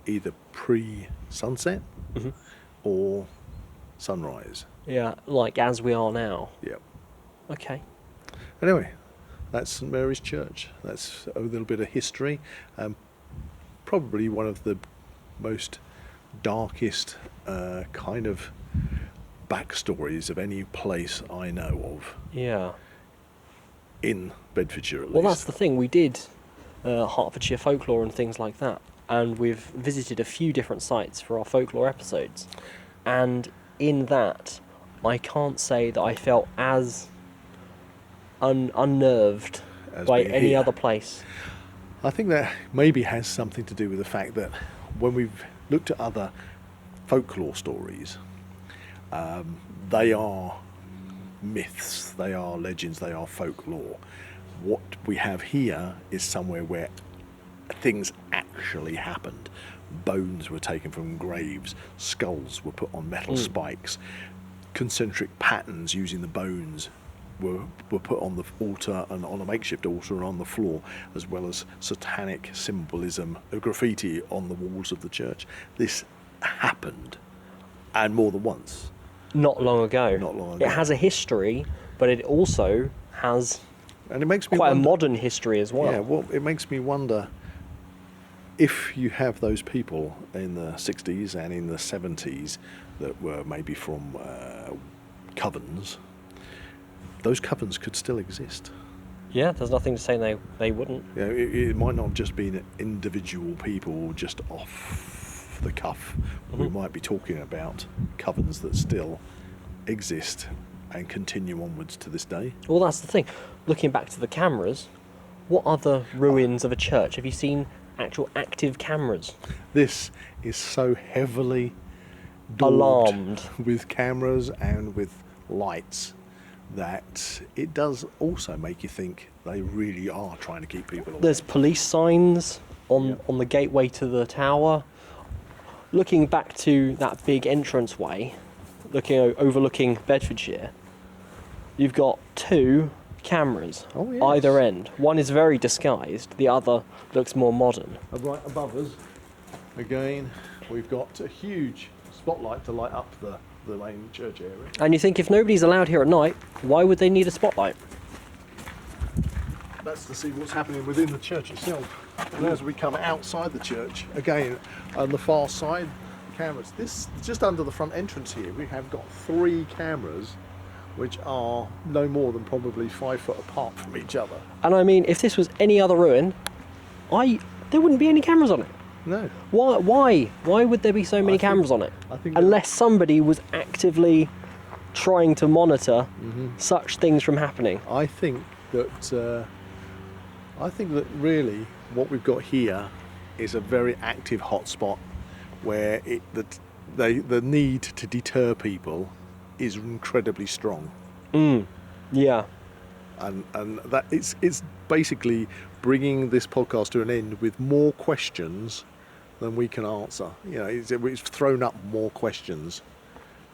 either pre-sunset or sunrise. Yeah, like as we are now. Yep. Okay. Anyway, that's St Mary's Church. That's a little bit of history. Probably one of the most darkest kind of backstories of any place I know of Yeah. in Bedfordshire at least. Well, that's the thing. We did Hertfordshire folklore and things like that, and we've visited a few different sites for our folklore episodes. And in that, I can't say that I felt as unnerved As by being any here. other place. I think that maybe has something to do with the fact that when we've looked at other folklore stories, they are myths, they are legends, they are folklore. What we have here is somewhere where things actually happened. Bones were taken from graves, skulls were put on metal spikes, concentric patterns using the bones were put on the altar and on a makeshift altar and on the floor, as well as satanic symbolism, graffiti on the walls of the church. This happened, and more than once. Not long ago. Not long ago. It has a history, but it also has And it makes me quite wonder, a modern history as well. Yeah, well, it makes me wonder if you have those people in the 60s and in the 70s that were maybe from covens, those covens could still exist. Yeah, there's nothing to say they wouldn't. You know, it might not have just been individual people just off the cuff. We might be talking about covens that still exist and continue onwards to this day. Well, that's the thing. Looking back to the cameras, what other ruins of a church have you seen actual active cameras? This is so heavily daubed Alarmed. with cameras and with lights that it does also make you think they really are trying to keep people away. There's police signs on the gateway to the tower. Looking back to that big entranceway, overlooking Bedfordshire, you've got two cameras either end. One is very disguised, the other looks more modern. And right above us, again, we've got a huge spotlight to light up the main church area. And you think if nobody's allowed here at night, why would they need a spotlight? That's to see what's happening within the church itself. And as we come outside the church, again, on the far side, cameras. This, just under the front entrance here, we have got 3 cameras which are no more than probably 5 foot apart from each other. And I mean, if this was any other ruin, there wouldn't be any cameras on it. No. Why would there be so many cameras on it? I think Unless somebody was actively trying to monitor such things from happening. I think that really what we've got here is a very active hotspot where the need to deter people is incredibly strong. Yeah. And that it's basically bringing this podcast to an end with more questions than we can answer. You know, it's thrown up more questions.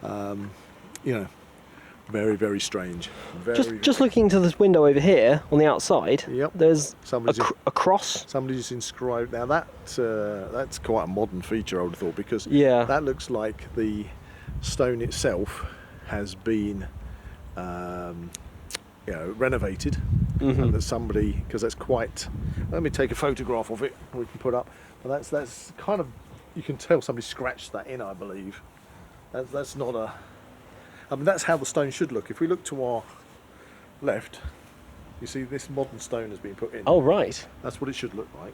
You know, very, very strange. Just looking to this window over here on the outside. Yep. There's Somebody's a cross. Somebody's inscribed. Now that's quite a modern feature, I would have thought, because Yeah. that looks like the stone itself has been renovated, and that somebody, because that's quite. Let me take a photograph of it. We can put up. But that's kind of you can tell somebody scratched that in, I believe. That's not a... I mean, that's how the stone should look. If we look to our left, you see this modern stone has been put in. Oh, right. That's what it should look like.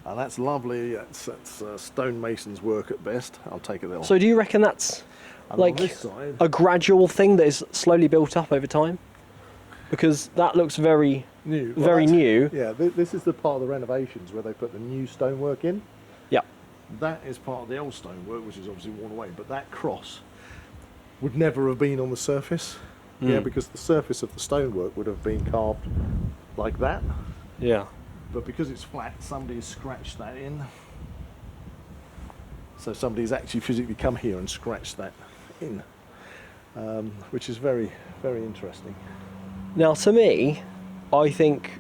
And that's lovely. That's stonemason's work at best. I'll take it there. So do you reckon that's And like on this side, a gradual thing that is slowly built up over time? Because that looks very new. Well, very that's- new. Yeah, this is the part of the renovations where they put the new stonework in. Yeah. That is part of the old stonework, which is obviously worn away. But that cross would never have been on the surface. Yeah, because the surface of the stonework would have been carved like that. Yeah. But because it's flat, somebody's scratched that in. So somebody's actually physically come here and scratched that in, which is very, very interesting. Now, to me, I think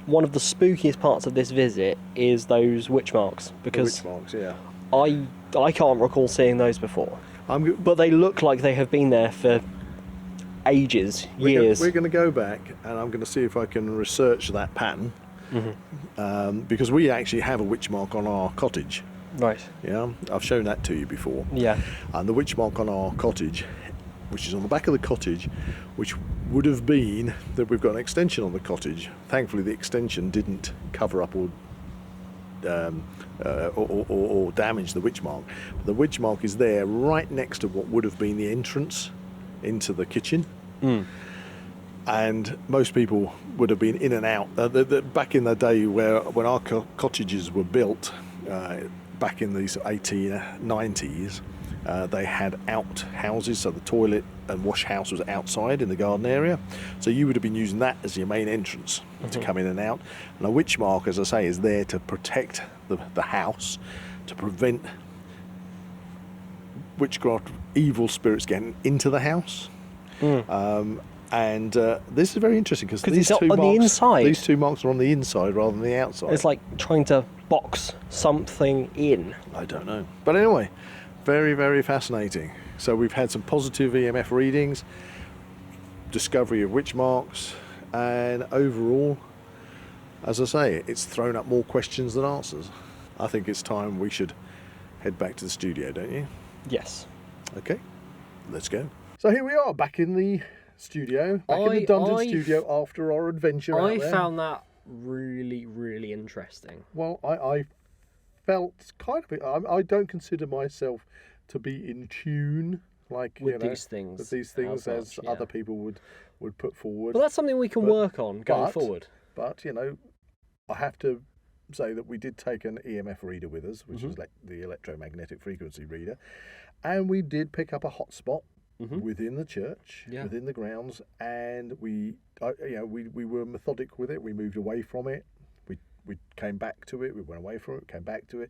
one of the spookiest parts of this visit is those witch marks, because Witch marks, yeah. I can't recall seeing those before. But But they look like they have been there for ages, years. we're going to go back, and I'm going to see if I can research that pattern, because we actually have a witch mark on our cottage. Right. Yeah, I've shown that to you before. Yeah. And the witch mark on our cottage, which is on the back of the cottage, which would have been that we've got an extension on the cottage. Thankfully, the extension didn't cover up or damage the witch mark. But the witch mark is there right next to what would have been the entrance into the kitchen. And most people would have been in and out. Back in the day when our cottages were built, back in these 1890s, they had out houses, so the toilet and wash house was outside in the garden area. So you would have been using that as your main entrance to come in and out. And a witch mark, as I say, is there to protect the house, to prevent witchcraft, evil spirits getting into the house. And this is very interesting because these it's two on the marks, inside. these two marks are on the inside rather than the outside. It's like trying to box something in. I don't know. But anyway, very, very fascinating. So we've had some positive EMF readings, discovery of witch marks, and overall, as I say, it's thrown up more questions than answers. I think it's time we should head back to the studio, don't you? Yes. Okay, let's go. So here we are, back in the studio, back in the dungeon studio after our adventure out there. I found that really, really interesting. Well, I felt kind of... I don't consider myself to be in tune, like, With these things with these things as much, other people would put forward. But that's something we can work on going forward. But, I have to say that we did take an EMF reader with us, which was the electromagnetic frequency reader, and we did pick up a hotspot within the church, within the grounds, and we were methodic with it. We moved away from it. We came back to it. We went away from it. Came back to it.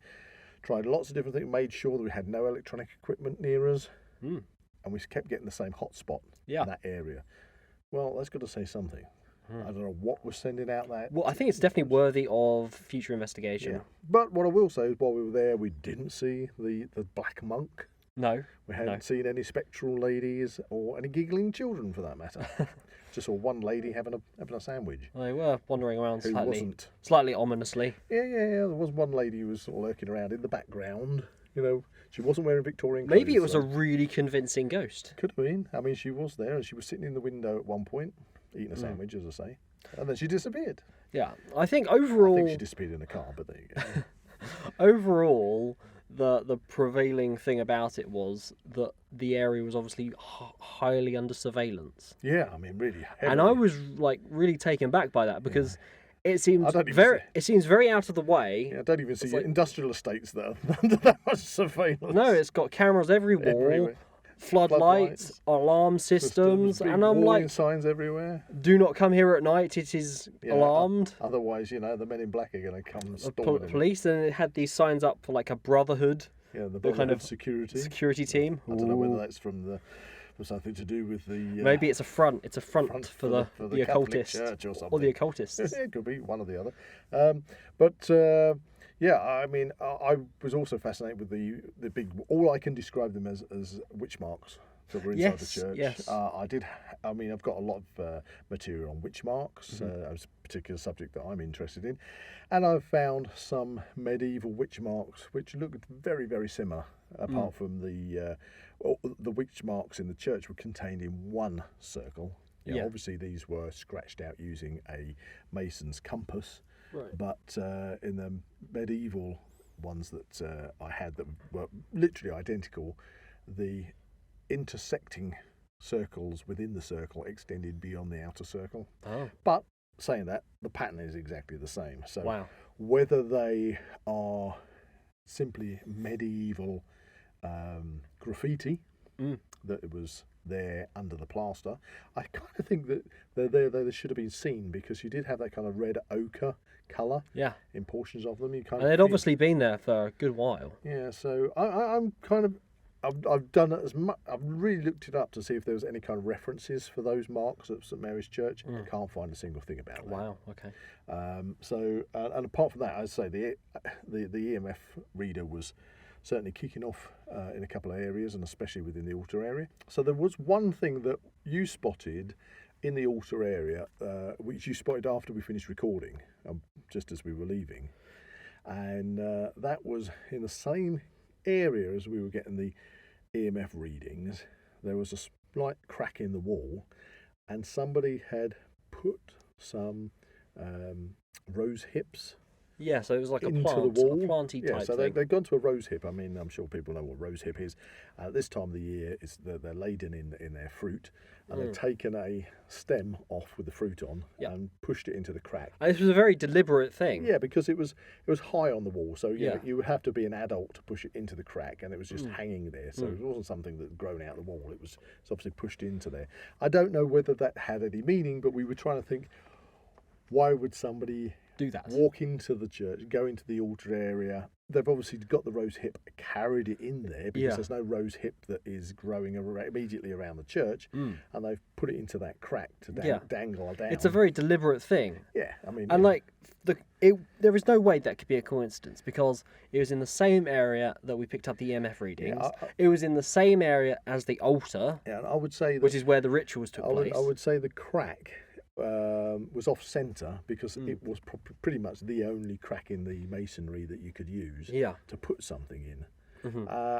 Tried lots of different things. Made sure that we had no electronic equipment near us, and we kept getting the same hotspot in that area. Well, that's got to say something. I don't know what was sending out that. Well, I think it's definitely worthy of future investigation. Yeah. But what I will say is, while we were there, we didn't see the black monk. No. We hadn't seen any spectral ladies or any giggling children, for that matter. Just saw one lady having a sandwich. They were wandering around Who wasn't. slightly ominously. Yeah. There was one lady who was sort of lurking around in the background. She wasn't wearing Victorian clothes. Maybe it was a really convincing ghost. Could have been. I mean, she was there, and she was sitting in the window at one point, eating a sandwich, as I say, and then she disappeared. Yeah, I think overall... I think she disappeared in a car, but there you go. Overall, the prevailing thing about it was that the area was obviously highly under surveillance. Yeah, I mean, really heavily. And I was really taken back by that because it seems it seems very out of the way. Yeah, I don't even see industrial estates that are under that much surveillance. No, it's got cameras every wall, everywhere. Floodlights, alarm systems, and I'm like, signs everywhere. Do not come here at night. It is alarmed. Otherwise, the men in black are going to come storming. Police, and it had these signs up for like a brotherhood. Yeah, the kind of security team. I don't know whether that's from something to do with the. Maybe it's a front. It's a front for the occultists church or something. Or the occultists. It could be one or the other. Yeah, I mean, I was also fascinated with the big. All I can describe them as witch marks. that were inside the Yes, church. yes. I've got a lot of material on witch marks, as a particular subject that I'm interested in, and I've found some medieval witch marks which looked very, very similar, apart from the witch marks in the church were contained in one circle. Obviously these were scratched out using a mason's compass, Right. but in the medieval ones that I had that were literally identical, the intersecting circles within the circle extended beyond the outer circle. Oh. But saying that, the pattern is exactly the same. So Wow. whether they are simply medieval graffiti that it was there under the plaster, I kind of think that they should have been seen, because you did have that kind of red ochre colour in portions of them. And they'd obviously been there for a good while. Yeah, so I'm kind of I've done it as much. I've really looked it up to see if there was any kind of references for those marks at St Mary's Church. I can't find a single thing about that. Wow. Okay. And apart from that, I'd say the EMF reader was certainly kicking off in a couple of areas, and especially within the altar area. So there was one thing that you spotted in the altar area, which you spotted after we finished recording, just as we were leaving, and that was in the same area as we were getting the EMF readings. There was a slight crack in the wall, and somebody had put some rose hips Yeah, so it was like a into plant, the wall. a planty type so thing. they've gone to a rose hip. I mean, I'm sure people know what rose hip is. This time of the year, they're laden in their fruit, and they've taken a stem off with the fruit on and pushed it into the crack. And this was a very deliberate thing. Yeah, because it was high on the wall, so you would have to be an adult to push it into the crack, and it was just hanging there. So it wasn't something that had grown out the wall. It's obviously pushed into there. I don't know whether that had any meaning, but we were trying to think, why would somebody Do that. walk into the church, go into the altar area? They've obviously got the rose hip, carried it in there, because there's no rose hip that is growing immediately around the church, and they've put it into that crack to dangle down. It's a very deliberate thing. Yeah, I mean... And there is no way that could be a coincidence, because it was in the same area that we picked up the EMF readings. It was in the same area as the altar, I would say that, which is where the rituals took place. I would say the crack was off centre, because it was pretty much the only crack in the masonry that you could use to put something in,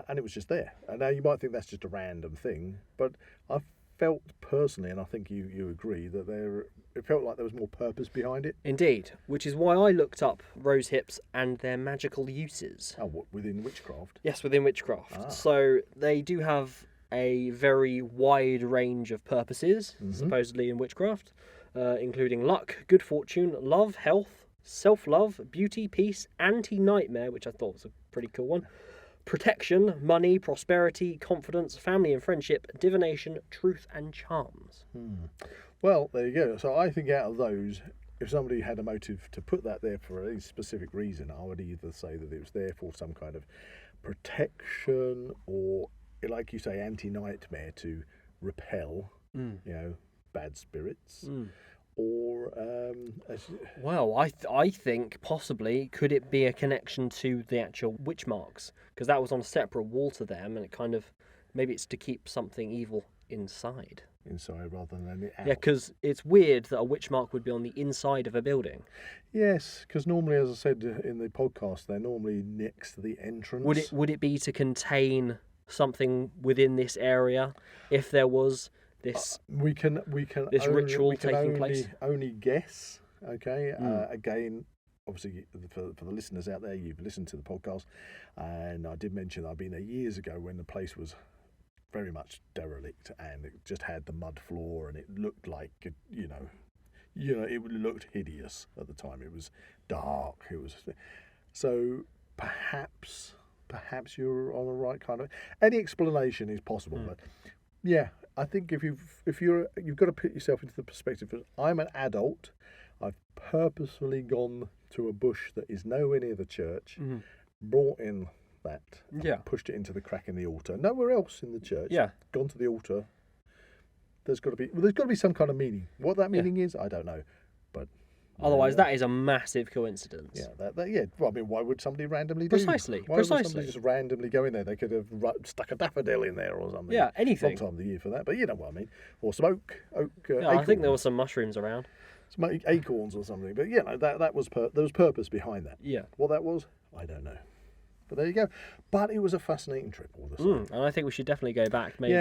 and it was just there. And now you might think that's just a random thing, but I felt personally, and I think you agree, that it felt like there was more purpose behind it. Indeed, which is why I looked up rose hips and their magical uses. Oh, what, within witchcraft? Yes, within witchcraft. So they do have a very wide range of purposes, supposedly, in witchcraft, including luck, good fortune, love, health, self-love, beauty, peace, anti-nightmare, which I thought was a pretty cool one, protection, money, prosperity, confidence, family and friendship, divination, truth and charms. Well, there you go. So I think out of those, if somebody had a motive to put that there for a specific reason, I would either say that it was there for some kind of protection, or, like you say, anti-nightmare, to repel, bad spirits, or well, I think possibly, could it be a connection to the actual witch marks, because that was on a separate wall to them, and it kind of, maybe it's to keep something evil inside rather than out. Yeah, because it's weird that a witch mark would be on the inside of a building. Yes, because normally, as I said in the podcast, they're normally next to the entrance. Would it be to contain something within this area, if there was this this ritual taking place? Only guess. Okay. Again, obviously, for the listeners out there, you've listened to the podcast, and I did mention that I've been there years ago when the place was very much derelict, and it just had the mud floor, and it looked like it looked hideous at the time. It was dark. So perhaps you're on the right kind of. Any explanation is possible, but yeah, I think if you've got to put yourself into the perspective of, I'm an adult, I've purposefully gone to a bush that is nowhere near the church, brought in that, pushed it into the crack in the altar, nowhere else in the church, gone to the altar. There's got to be some kind of meaning. What that meaning is, I don't know, but Otherwise, that is a massive coincidence. Yeah, yeah. Well, I mean, why would somebody randomly do? Precisely. Why would somebody just randomly go in there? They could have stuck a daffodil in there or something. Yeah, anything. Long time of the year for that, but you know what I mean. Or some oak. Yeah, I think there were some mushrooms around. Some acorns or something. But you know, there was purpose behind that. Yeah. What that was, I don't know. But there you go. But it was a fascinating trip all the same. And I think we should definitely go back maybe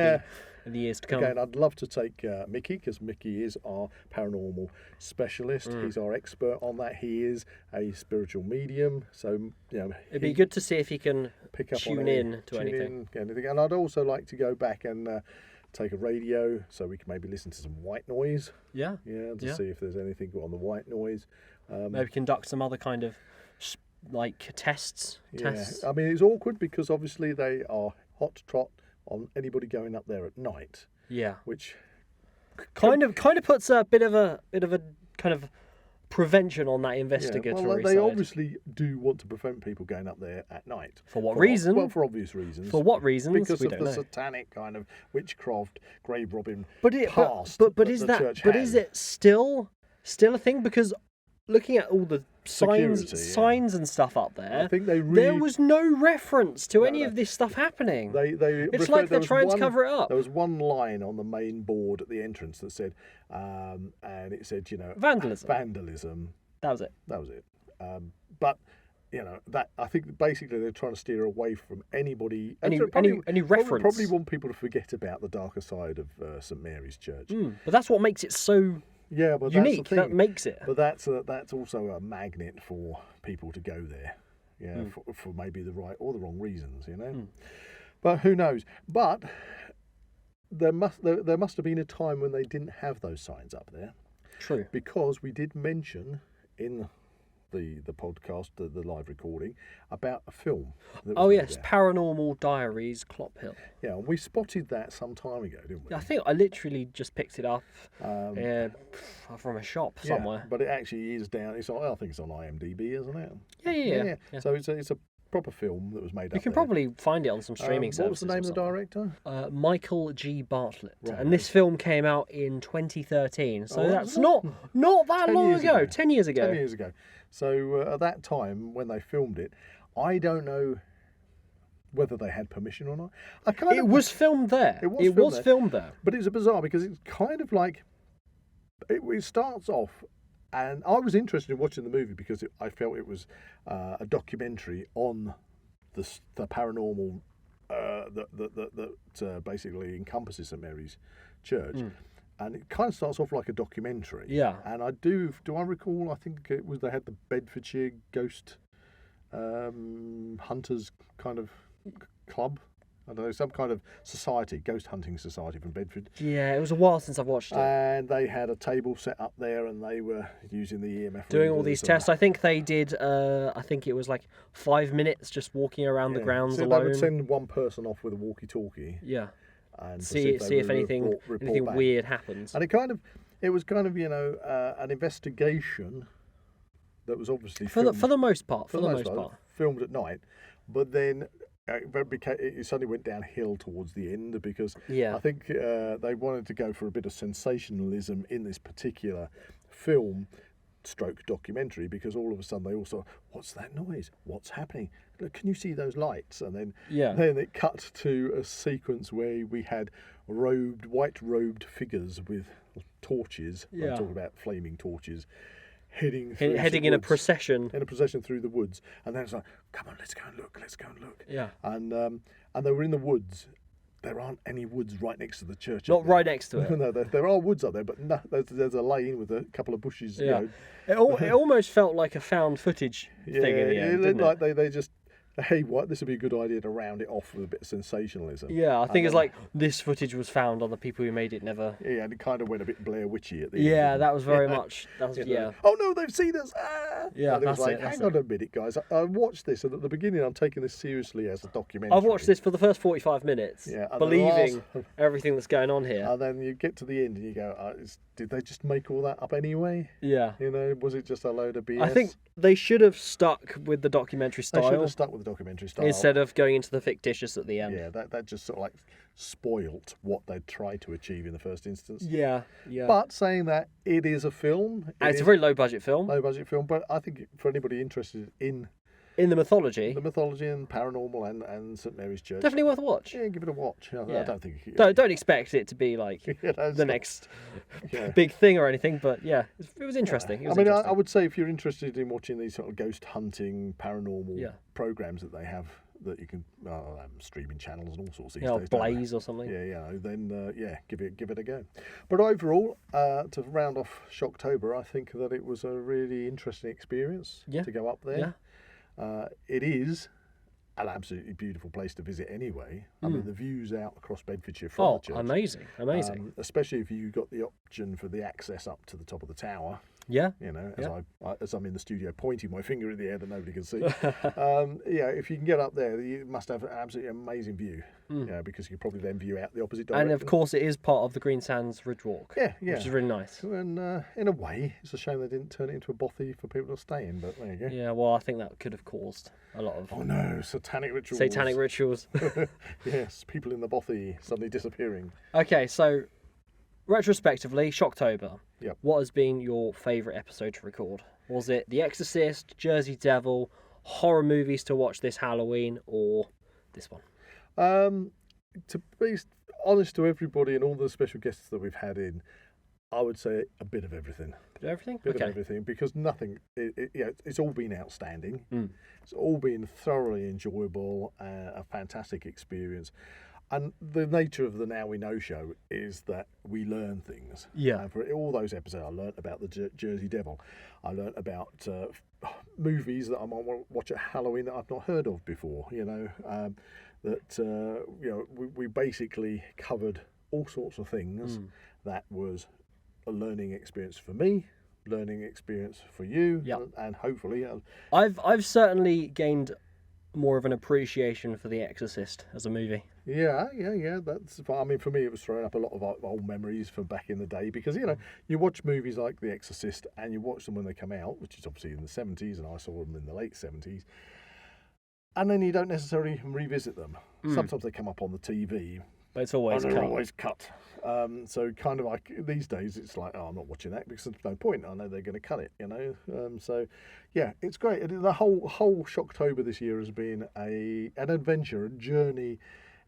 in the years to come. Again, I'd love to take Mickey, because Mickey is our paranormal specialist. He's our expert on that. He is a spiritual medium. So, you know, it'd be good to see if he can pick up tune in to anything. And I'd also like to go back and take a radio so we can maybe listen to some white noise. Yeah. Yeah, to see if there's anything on the white noise. Maybe conduct some other kind of tests. I mean, it's awkward because obviously they are hot to trot on anybody going up there at night. Yeah. Which kind of puts a bit of a kind of prevention on that investigatory well, they side. obviously do want to prevent people going up there at night. For what reason? Well, for obvious reasons. For what reasons? Because we of don't the know. satanic kind of witchcraft, grave robbing past. But is it still a thing? Because looking at all the signs and stuff up there, I think there was no reference to any of this stuff happening. It's like they're trying to cover it up. There was one line on the main board at the entrance that said, and it said, you know, vandalism. That was it. But you know, that I think basically they're trying to steer away from anybody. Any reference. Probably want people to forget about the darker side of St Mary's Church. But that's what makes it so. Yeah, but unique. That's the thing. That makes it. But that's also a magnet for people to go there. Yeah, for maybe the right or the wrong reasons, you know. But who knows? But there must have been a time when they didn't have those signs up there. True. Because we did mention in the podcast, the live recording, about a film. Oh yes, Paranormal Diaries, Clophill. Yeah, we spotted that some time ago, didn't we? I think I literally just picked it up from a shop somewhere. But it actually is down. I think it's on IMDb, isn't it? Yeah. So it's a proper film that was made up. You can probably find it on some streaming services. What was the name of the director? Michael G. Bartlett. Right. And this film came out in 2013. So that's not that long ago. 10 years ago. 10 years ago. So at that time, when they filmed it, I don't know whether they had permission or not. It was filmed there. It was filmed there. But it's bizarre because it's kind of like... It starts off... And I was interested in watching the movie because I felt it was a documentary on the paranormal that basically encompasses St Mary's Church. And it kind of starts off like a documentary. Yeah. And I I recall, I think it was, they had the Bedfordshire ghost hunters kind of club. I don't know, some kind of society, ghost hunting society from Bedford. Yeah, it was a while since I've watched it. And they had a table set up there and they were using the EMF. Doing all these tests. I think they did, I think it was like 5 minutes just walking around the grounds alone. They would send one person off with a walkie-talkie. Yeah. And see if anything weird happens. And it was kind of, you know, an investigation that was obviously for the most part. Filmed at night. But then... it suddenly went downhill towards the end because I think they wanted to go for a bit of sensationalism in this particular film stroke documentary, because all of a sudden they all saw, what's that noise? What's happening? Look, can you see those lights? And then it cut to a sequence where we had white robed figures with torches. I'm talking about flaming torches. Heading in a procession. In a procession through the woods. And then it's like, come on, let's go and look. Yeah. And they were in the woods. There aren't any woods right next to the church. Not right next to it. No, there are woods up there, but no, there's a lane with a couple of bushes. Yeah. You know. It almost felt like a found footage thing in the end, didn't like they just... Hey, this would be a good idea to round it off with a bit of sensationalism. Yeah, I think it's like this footage was found on the people who made it never. Yeah, and it kind of went a bit Blair Witchy at the end. Yeah, that was very much. Oh no, they've seen us! Ah! Yeah, and it was like, hang on a minute, guys. I watched this, and at the beginning, I'm taking this seriously as a documentary. I've watched this for the first 45 minutes, believing everything that's going on here. And then you get to the end, and you go, did they just make all that up anyway? Yeah. You know, was it just a load of BS? I think they should have stuck with the documentary style. They should have stuck with the documentary style. Instead of going into the fictitious at the end. Yeah, that just sort of like spoilt what they'd tried to achieve in the first instance. Yeah. But saying that, it is a film. And it's a very low budget film. Low budget film, but I think for anybody interested in the mythology. The mythology and paranormal and St Mary's Church. Definitely worth a watch. Yeah, give it a watch. I don't think... Don't expect it to be like the next big thing or anything, but yeah, it was interesting. I would say if you're interested in watching these sort of ghost hunting, paranormal programs that they have, that you can streaming channels and all sorts of things. Blaze or something. Then give it a go. But overall, to round off Shocktober, I think that it was a really interesting experience to go up there. Yeah. It is an absolutely beautiful place to visit anyway. I mean, the views out across Bedfordshire from the church. Amazing. Especially if you got the option for the access up to the top of the tower. Yeah. As I'm in the studio pointing my finger in the air that nobody can see. If you can get up there, you must have an absolutely amazing view. Because you probably then view out the opposite direction. And of course, it is part of the Green Sands Ridge Walk. Yeah. Which is really nice. And in a way, it's a shame they didn't turn it into a bothy for people to stay in, but there you go. Yeah, well, I think that could have caused a lot of... Oh no, satanic rituals. Satanic rituals. Yes, people in the bothy suddenly disappearing. Okay, so retrospectively, Shocktober. Yep. What has been your favourite episode to record? Was it The Exorcist, Jersey Devil, horror movies to watch this Halloween, or this one? To be honest to everybody and all the special guests that we've had in, I would say a bit of everything. Bit of everything? Bit of everything, because nothing, it's all been outstanding. It's all been thoroughly enjoyable, a fantastic experience. And the nature of the Now We Know show is that we learn things. Yeah. And for all those episodes, I learnt about the Jersey Devil. I learnt about movies that I might want to watch at Halloween that I've not heard of before. We basically covered all sorts of things. That was a learning experience for me, learning experience for you, and hopefully... I've certainly gained more of an appreciation for The Exorcist as a movie. Yeah. That's. I mean, for me, it was throwing up a lot of old memories from back in the day because you watch movies like The Exorcist and you watch them when they come out, which is obviously in the 70s, and I saw them in the late 70s, and then you don't necessarily revisit them. Sometimes they come up on the TV, but it's always cut. Always cut. So kind of like these days, it's like, I'm not watching that because there's no point. I know they're going to cut it. It's great. The whole Shocktober this year has been an adventure, a journey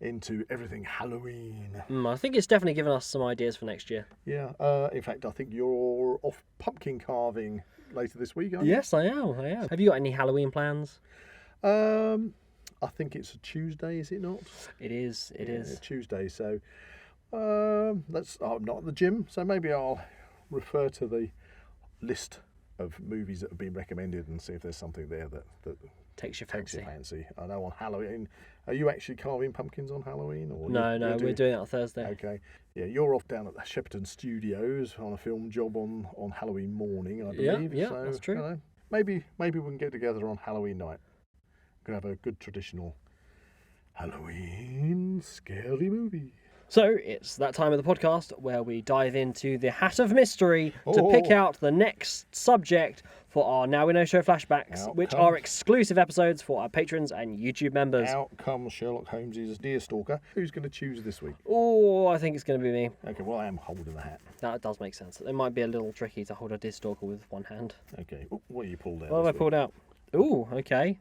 into everything Halloween. I think it's definitely given us some ideas for next year. Yeah. In fact, I think you're off pumpkin carving later this week, aren't you? Yes, I am. Have you got any Halloween plans? I think it's a Tuesday, is it not? It is. It is Tuesday. So I'm not at the gym, so maybe I'll refer to the list of movies that have been recommended and see if there's something there that takes your fancy. I know on Halloween. Are you actually carving pumpkins on Halloween? Or No, we're doing it on Thursday. Okay. Yeah, you're off down at the Shepperton Studios on a film job on Halloween morning, I believe. Yeah, so, that's true. Maybe we can get together on Halloween night. We're going to have a good traditional Halloween scary movie. So it's that time of the podcast where we dive into the Hat of Mystery to pick out the next subject for our Now We Know Show flashbacks, which are exclusive episodes for our patrons and YouTube members. Out comes Sherlock Holmes' Deer Stalker. Who's going to choose this week? Oh, I think it's going to be me. Okay, well, I am holding the hat. That does make sense. It might be a little tricky to hold a Deer Stalker with one hand. Okay, what have you pulled out? What have I pulled out? Oh, okay.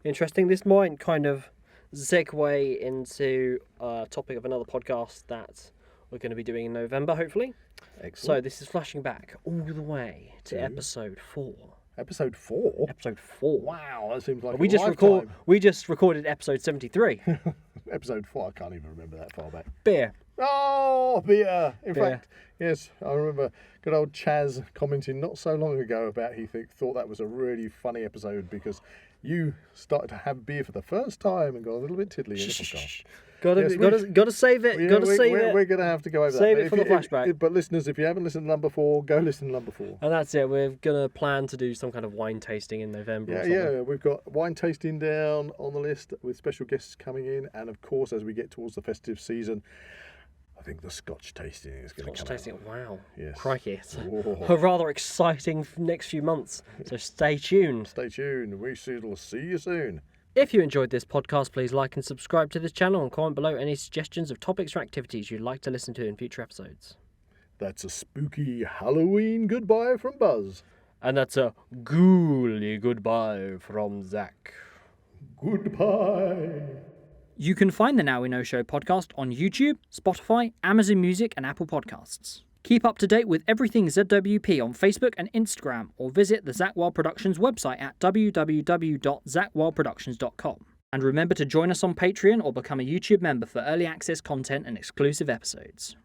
Interesting. This might kind of segue into a topic of another podcast that we're going to be doing in November, hopefully. Excellent. So this is flashing back all the way to episode 4. Episode 4? Episode 4. Wow, that seems like we just recorded episode 73. Episode 4, I can't even remember that far back. Beer. Oh, beer. In fact, yes, I remember good old Chaz commenting not so long ago about he thought that was a really funny episode because you started to have beer for the first time and got a little bit tiddly in the podcast. Got to save it. We're going to have to go over save that. Save it for the flashback. But listeners, if you haven't listened to number 4, go listen to number 4. And that's it. We're going to plan to do some kind of wine tasting in November. Yeah. We've got wine tasting down on the list with special guests coming in. And of course, as we get towards the festive season, I think the Scotch tasting is going to come Scotch tasting, wow. Yes. Crikey. It's a rather exciting next few months. So stay tuned. Stay tuned. We shall see you soon. If you enjoyed this podcast, please like and subscribe to this channel and comment below any suggestions of topics or activities you'd like to listen to in future episodes. That's a spooky Halloween goodbye from Buzz. And that's a ghouly goodbye from Zak. Goodbye. You can find the Now We Know Show podcast on YouTube, Spotify, Amazon Music, and Apple Podcasts. Keep up to date with everything ZWP on Facebook and Instagram, or visit the Zak Wylde Productions website at www.zakwyldeproductions.com. And remember to join us on Patreon or become a YouTube member for early access content and exclusive episodes.